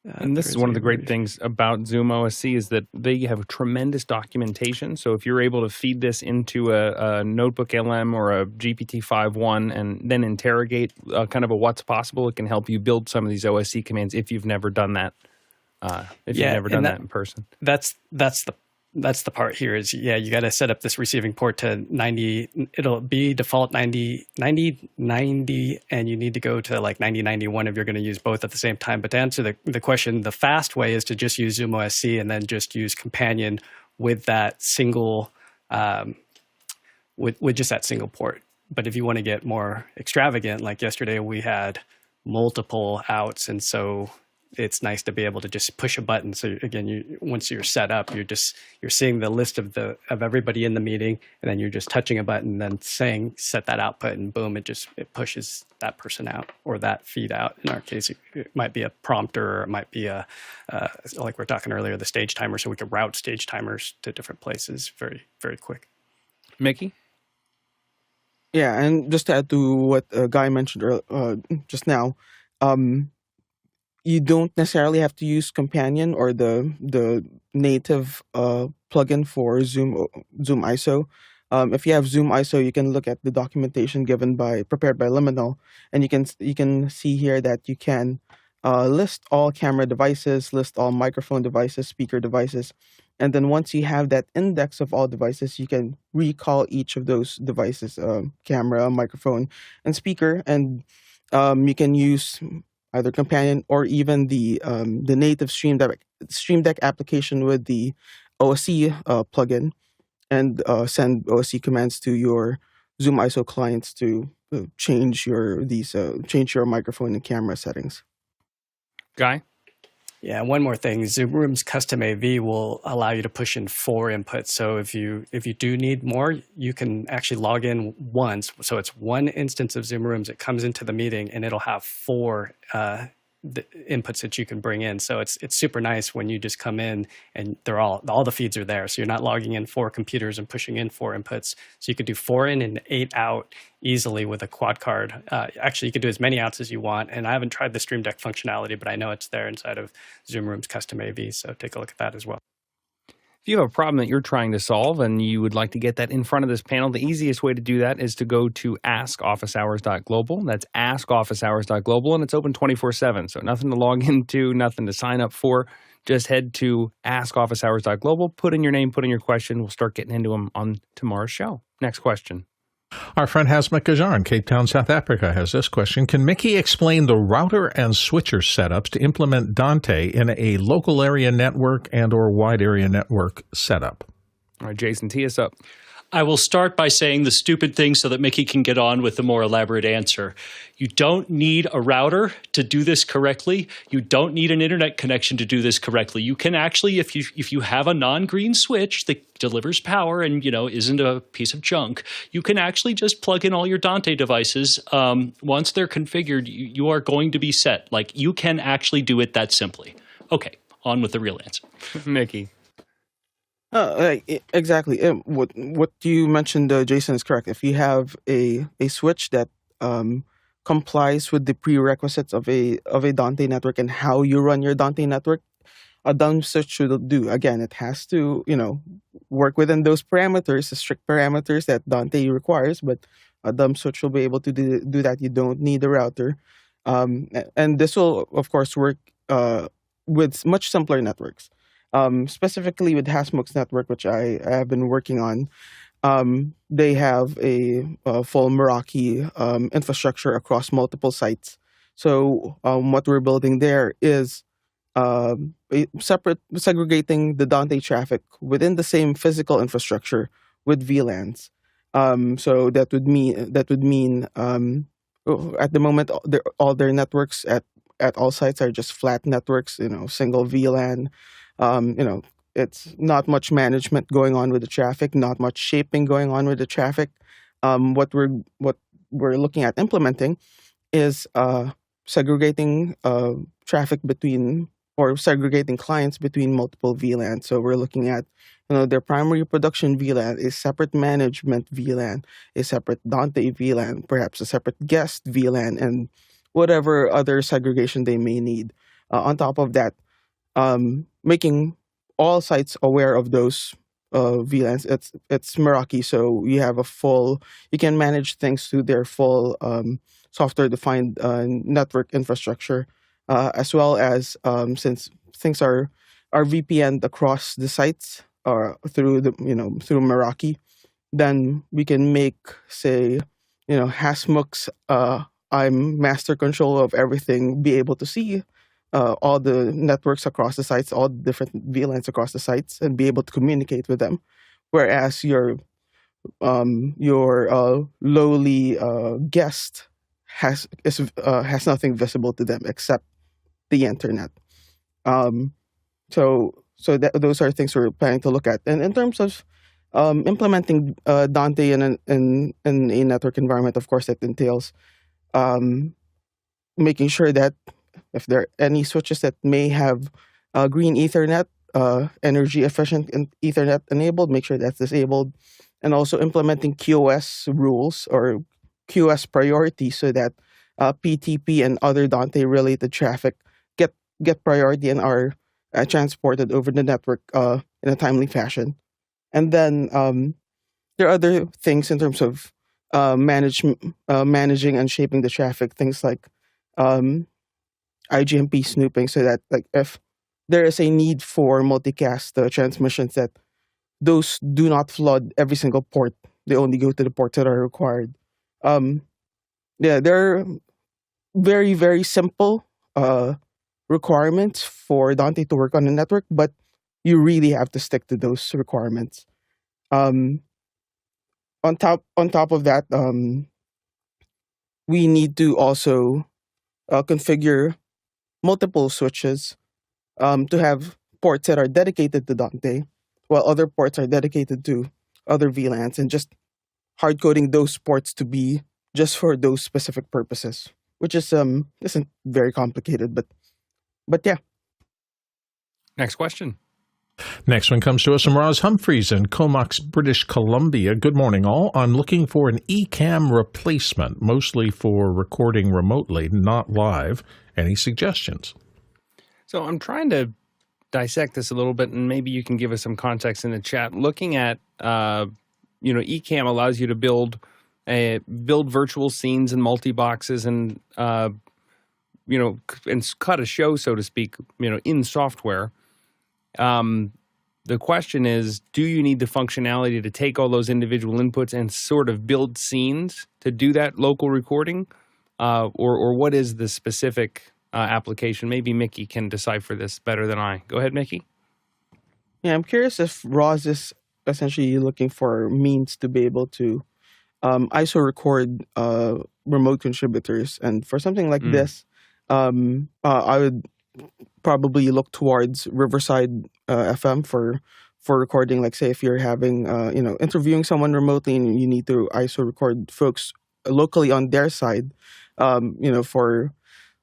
And this is one of the great things about Zoom OSC is that they have tremendous documentation. So if you're able to feed this into a Notebook LM or a GPT-5.1 and then interrogate kind of a what's possible, it can help you build some of these OSC commands if you've never done that. You've never done that in person. That's the part here is, you got to set up this receiving port to 90. It'll be default 90, and you need to go to like 90, 91 if you're going to use both at the same time. But to answer the question, the fast way is to just use Zoom OSC and then just use Companion with that single, with just that single port. But if you want to get more extravagant, like yesterday we had multiple outs, and so it's nice to be able to just push a button. So again, once you're set up, you're seeing the list of everybody in the meeting, and then you're just touching a button, and then saying set that output, and boom, it pushes that person out or that feed out. In our case, it might be a prompter, or it might be a like we were talking earlier, the stage timer, so we could route stage timers to different places very, very quick. Mickey? Yeah, and just to add to what Guy mentioned just now, you don't necessarily have to use Companion or the native plugin for Zoom ISO. If you have Zoom ISO, you can look at the documentation prepared by Liminal, and you can see here that you can list all camera devices, list all microphone devices, speaker devices, and then once you have that index of all devices, you can recall each of those devices, camera, microphone, and speaker, and you can use either Companion or even the native StreamDeck application with the OSC plugin, and send OSC commands to your Zoom ISO clients to change your microphone and camera settings. Guy? Yeah, one more thing. Zoom Rooms Custom AV will allow you to push in 4 inputs. So if you do need more, you can actually log in once. So it's one instance of Zoom Rooms. It comes into the meeting, and it'll have 4 the inputs that you can bring in. So it's super nice when you just come in and they're all the feeds are there. So you're not logging in 4 computers and pushing in 4 inputs. So you could do 4 in and 8 out easily with a quad card. Actually, you could do as many outs as you want. And I haven't tried the StreamDeck functionality, but I know it's there inside of Zoom Rooms Custom AV. So take a look at that as well. If If you have a problem that you're trying to solve and you would like to get that in front of this panel, the easiest way to do that is to go to askofficehours.global. That's askofficehours.global, and it's open 24/7. So nothing to log into, nothing to sign up for. Just head to askofficehours.global, put in your name, put in your question. We'll start getting into them on tomorrow's show. Next question. Our friend Hasmik Gajar in Cape Town, South Africa, has this question. Can Mickey explain the router and switcher setups to implement Dante in a local area network and or wide area network setup? All right, Jason, tee us up. I will start by saying the stupid thing so that Mickey can get on with the more elaborate answer. You don't need a router to do this correctly. You don't need an internet connection to do this correctly. You can actually, if you have a non-green switch that delivers power and isn't a piece of junk, you can actually just plug in all your Dante devices. Once they're configured, you are going to be set. Like, you can actually do it that simply. Okay, on with the real answer. Mickey. Exactly. What you mentioned, Jason, is correct. If you have a switch that complies with the prerequisites of a Dante network and how you run your Dante network, a dumb switch should do. Again, it has to work within those parameters, the strict parameters that Dante requires. But a dumb switch will be able to do that. You don't need a router, and this will, of course, work with much simpler networks. Specifically with Hasmuk's network, which I have been working on, they have a full Meraki infrastructure across multiple sites. So what we're building there is segregating the Dante traffic within the same physical infrastructure with VLANs. So that would mean at the moment all their networks at all sites are just flat networks, single VLAN. It's not much management going on with the traffic, not much shaping going on with the traffic. What we're looking at implementing is segregating traffic between, or segregating clients between multiple VLANs. So we're looking at their primary production VLAN, a separate management VLAN, a separate Dante VLAN, perhaps a separate guest VLAN, and whatever other segregation they may need. On top of that, making all sites aware of those VLANs. It's Meraki, so you have you can manage things through their full software-defined network infrastructure, as well as since things are VPN'd across the sites through Meraki, then we can make, say, Hasmuk's I'm master control of everything, be able to see all the networks across the sites, all the different VLANs across the sites, and be able to communicate with them. Whereas your lowly guest has nothing visible to them except the internet. So those are things we're planning to look at. And in terms of implementing Dante in a network environment, of course, that entails making sure that if there are any switches that may have green Ethernet, energy efficient Ethernet enabled, make sure that's disabled, and also implementing QoS rules or QoS priority so that PTP and other Dante related traffic get priority and are transported over the network in a timely fashion. And then there are other things in terms of managing and shaping the traffic, things like IGMP snooping, so that if there is a need for multicast transmissions, that those do not flood every single port. They only go to the ports that are required. There are very, very simple requirements for Dante to work on the network, but you really have to stick to those requirements. On top of that, we need to also configure multiple switches to have ports that are dedicated to Dante, while other ports are dedicated to other VLANs, and just hard coding those ports to be just for those specific purposes, which is isn't very complicated, but yeah. Next question. Next one comes to us from Roz Humphreys in Comox, British Columbia. Good morning, all. I'm looking for an Ecamm replacement, mostly for recording remotely, not live. Any suggestions? So I'm trying to dissect this a little bit, and maybe you can give us some context in the chat. Looking at, Ecamm allows you to build virtual scenes and multi-boxes and, and cut a show, so to speak, in software. The question is, do you need the functionality to take all those individual inputs and sort of build scenes to do that local recording? Or what is the specific application? Maybe Mickey can decipher this better than I. Go ahead, Mickey. Yeah, I'm curious if Roz is essentially looking for means to be able to ISO record remote contributors. And for something like this, I would probably look towards Riverside FM for recording. Like, say, if you're having, interviewing someone remotely and you need to ISO record folks locally on their side,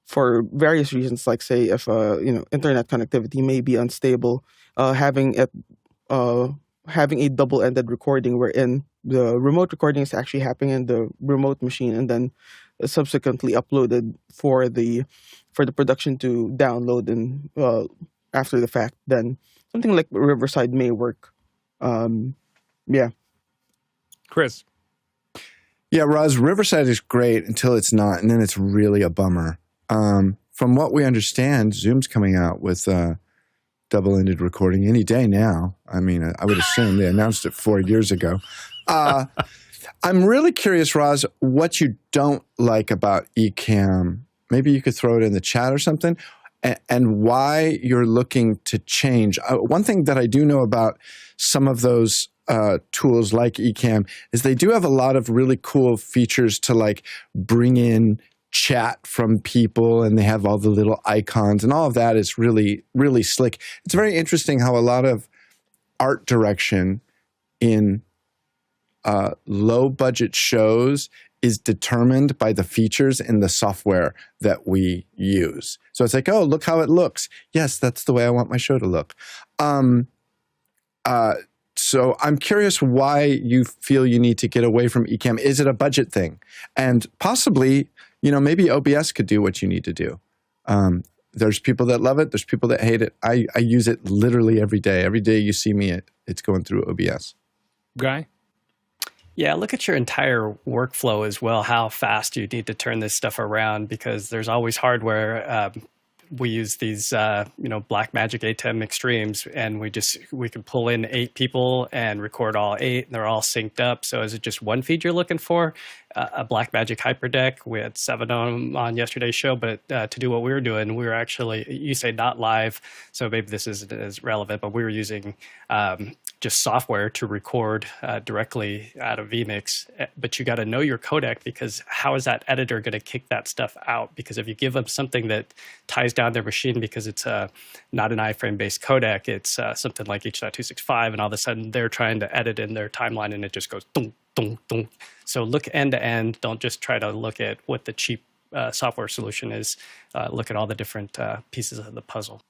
for various reasons, like, say, if internet connectivity may be unstable, having a double-ended recording wherein the remote recording is actually happening in the remote machine and then subsequently uploaded for the production to download and after the fact, then something like Riverside may work. Chris. Yeah, Roz, Riverside is great until it's not, and then it's really a bummer. From what we understand, Zoom's coming out with double-ended recording any day now. I mean, I would assume they announced it 4 years ago. I'm really curious, Roz, what you don't like about Ecamm. Maybe you could throw it in the chat or something, and why you're looking to change. One thing that I do know about some of those tools like Ecamm is they do have a lot of really cool features to like bring in chat from people, and they have all the little icons, and all of that is really, really slick. It's very interesting how a lot of art direction in low-budget shows is determined by the features in the software that we use. So it's like, oh, look how it looks. Yes, that's the way I want my show to look. So I'm curious why you feel you need to get away from Ecamm. Is it a budget thing? And possibly, maybe OBS could do what you need to do. There's people that love it. There's people that hate it. I use it literally every day. Every day you see me, it's going through OBS. Guy? Yeah, look at your entire workflow as well, how fast you need to turn this stuff around, because there's always hardware. We use these, Blackmagic ATEM Extremes, and we can pull in 8 people and record all 8, and they're all synced up. So is it just one feed you're looking for? A Blackmagic HyperDeck, we had 7 on yesterday's show, but to do what we were doing, we were actually, you say not live, so maybe this isn't as relevant, but we were using just software to record directly out of vMix. But you got to know your codec, because how is that editor going to kick that stuff out? Because if you give them something that ties down their machine because it's not an iframe-based codec, it's something like H.265, and all of a sudden they're trying to edit in their timeline and it just goes dunk, dunk, dunk. So look end to end. Don't just try to look at what the cheap software solution is. Look at all the different pieces of the puzzle.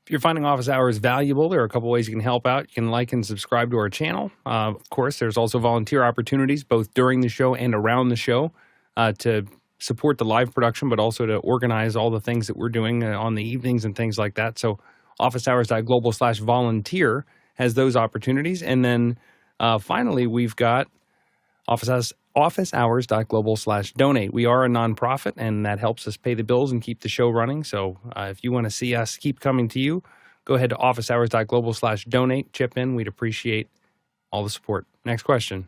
If you're finding office hours valuable, there are a couple ways you can help out. You can like and subscribe to our channel. Of course, there's also volunteer opportunities both during the show and around the show to support the live production, but also to organize all the things that we're doing on the evenings and things like that. So officehours.global/volunteer has those opportunities. And then finally, we've got officehours.global/donate. We are a nonprofit, and that helps us pay the bills and keep the show running. So if you want to see us keep coming to you, go ahead to officehours.global/donate. Chip in. We'd appreciate all the support. Next question.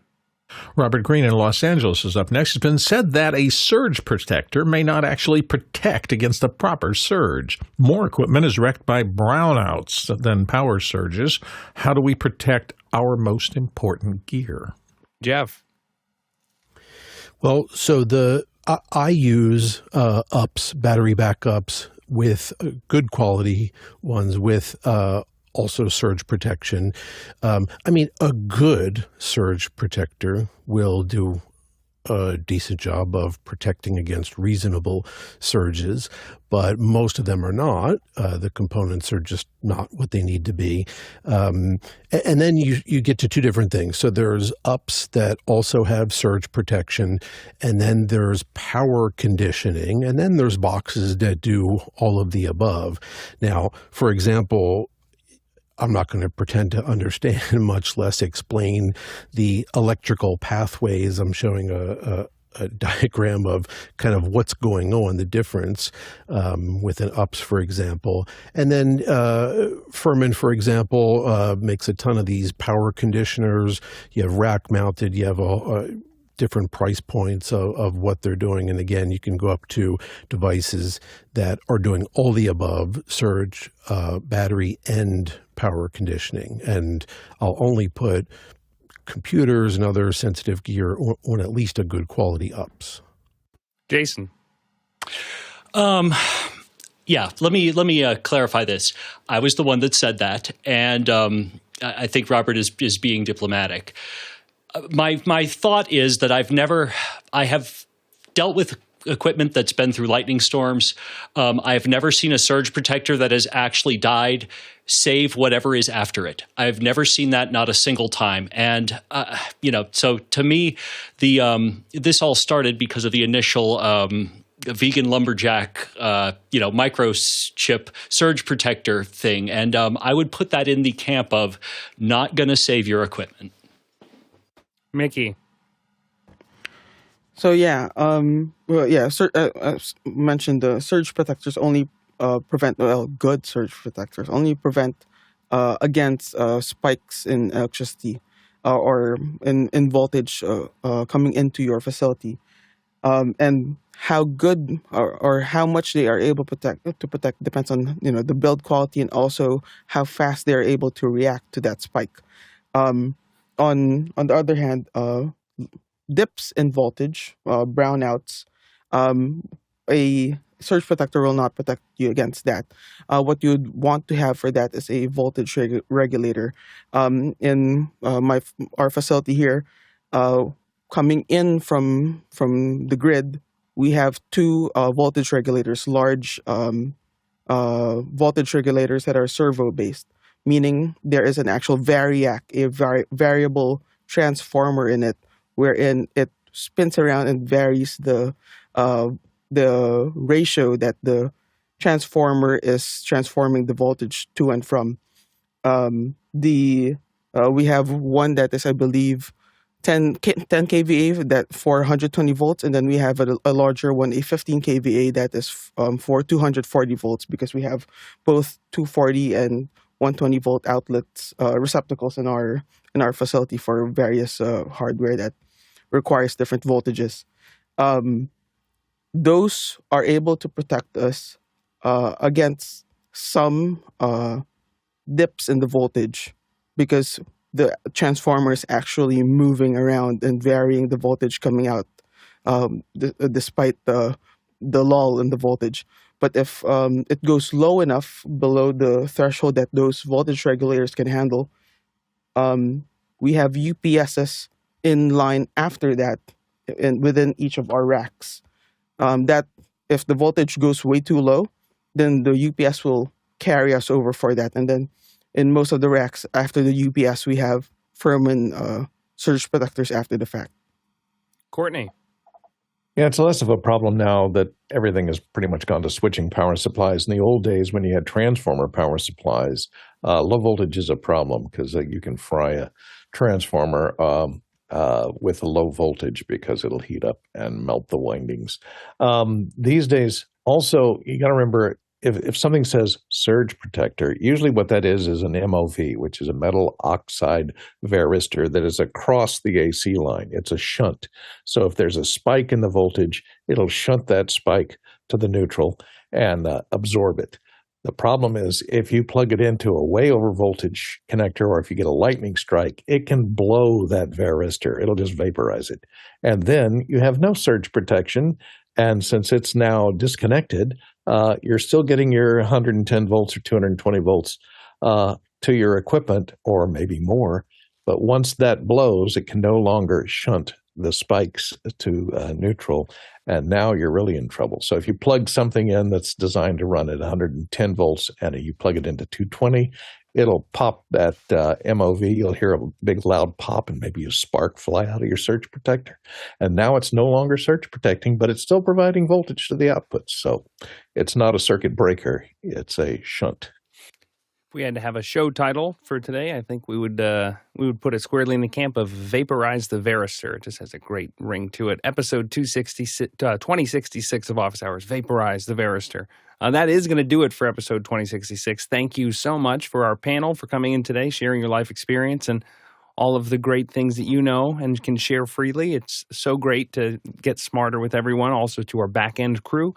Robert Green in Los Angeles is up next. It's been said that a surge protector may not actually protect against a proper surge. More equipment is wrecked by brownouts than power surges. How do we protect our most important gear? Jeff. Well, so I use battery backups with good quality ones with also surge protection. A good surge protector will do a decent job of protecting against reasonable surges, but most of them are not. The components are just not what they need to be. And then you get to two different things. So there's ups that also have surge protection, and then there's power conditioning, and then there's boxes that do all of the above. Now, for example, I'm not going to pretend to understand, much less explain the electrical pathways. I'm showing a diagram of kind of what's going on, the difference with an UPS, for example. And then Furman, for example, makes a ton of these power conditioners. You have rack mounted, you have different price points of what they're doing. And again, you can go up to devices that are doing all the above, surge, battery, and power conditioning. And I'll only put computers and other sensitive gear on at least a good quality UPS. Jason. Yeah, let me clarify this. I was the one that said that, and I think Robert is being diplomatic. My thought is that I have dealt with equipment that's been through lightning storms. I've never seen a surge protector that has actually died, save whatever is after it. I've never seen that, not a single time. And, so to me, this all started because of the initial vegan lumberjack, microchip surge protector thing. And I would put that in the camp of not going to save your equipment. Mickey. So as mentioned, the surge protectors only good surge protectors only prevent against spikes in electricity or in voltage coming into your facility, and how good or how much they are able to protect depends on the build quality and also how fast they are able to react to that spike. On the other hand, dips in voltage, brownouts, a surge protector will not protect you against that. What you'd want to have for that is a voltage regulator. In our facility here, coming in from the grid, we have two voltage regulators, large voltage regulators that are servo-based, meaning there is an actual variac, a variable transformer in it, wherein it spins around and varies the ratio that the transformer is transforming the voltage to and from. We have one that is, I believe, 10 kVA that for 120 volts, and then we have a larger one, a 15 kVA that is for 240 volts, because we have both 240 and 120 volt outlets receptacles in our facility for various hardware that requires different voltages. Those are able to protect us against some dips in the voltage, because the transformer is actually moving around and varying the voltage coming out despite the lull in the voltage. But if it goes low enough below the threshold that those voltage regulators can handle, we have UPSs in line after that within each of our racks. That if the voltage goes way too low, then the UPS will carry us over for that. And then in most of the racks after the UPS, we have Furman surge protectors after the fact. Courtney. Yeah, it's less of a problem now that everything has pretty much gone to switching power supplies. In the old days, when you had transformer power supplies, low voltage is a problem because you can fry a transformer with a low voltage because it'll heat up and melt the windings. These days, also, you got to remember, if something says surge protector, usually what that is an MOV, which is a metal oxide varistor that is across the AC line. It's a shunt. So if there's a spike in the voltage, it'll shunt that spike to the neutral and absorb it. The problem is if you plug it into a way over voltage connector, or if you get a lightning strike, it can blow that varistor. It'll just vaporize it. And then you have no surge protection. And since it's now disconnected, you're still getting your 110 volts or 220 volts to your equipment, or maybe more. But once that blows, it can no longer shunt the spikes to neutral, and now you're really in trouble. So if you plug something in that's designed to run at 110 volts and you plug it into 220, it'll pop that MOV. You'll hear a big loud pop and maybe a spark fly out of your surge protector. And now it's no longer surge protecting, but it's still providing voltage to the outputs. So it's not a circuit breaker. It's a shunt. If we had to have a show title for today, I think we would put it squarely in the camp of Vaporize the Varistor. It just has a great ring to it. Episode 2066 of Office Hours, Vaporize the Varistor. That is going to do it for episode 2066. Thank you so much for our panel for coming in today, sharing your life experience and all of the great things that you know and can share freely. It's so great to get smarter with everyone. Also to our back-end crew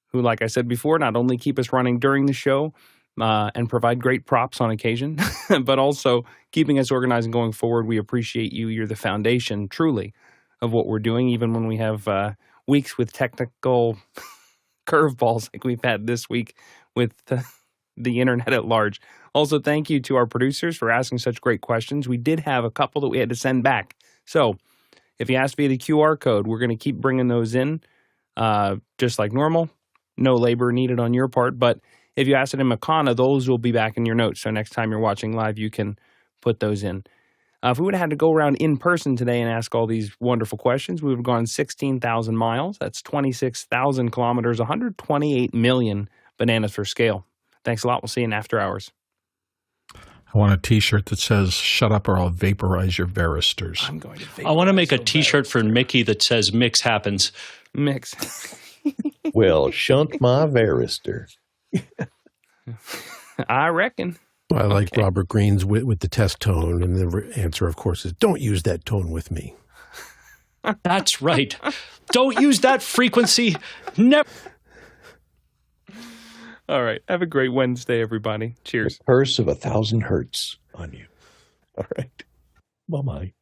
who, like I said before, not only keep us running during the show, and provide great props on occasion, but also keeping us organized and going forward. We appreciate you. You're the foundation, truly, of what we're doing, even when we have weeks with technical curveballs like we've had this week with the internet at large. Also, thank you to our producers for asking such great questions. We did have a couple that we had to send back. So if you asked via the QR code, we're going to keep bringing those in just like normal. No labor needed on your part, but if you ask it in Makana, those will be back in your notes. So next time you're watching live, you can put those in. If we would have had to go around in person today and ask all these wonderful questions, we would have gone 16,000 miles. That's 26,000 kilometers, 128 million bananas for scale. Thanks a lot. We'll see you in After Hours. I want a T-shirt that says, "Shut up or I'll vaporize your varistors." I'm going to vaporize. I want to make a T-shirt for Mickey that says "Mix happens." Mix. Well, shunt my varistor. I reckon. I like Robert Greene's with the test tone, and the answer, of course, is don't use that tone with me. That's right. Don't use that frequency. Never. All right. Have a great Wednesday, everybody. Cheers. The curse of 1,000 hertz on you. All right. Bye-bye.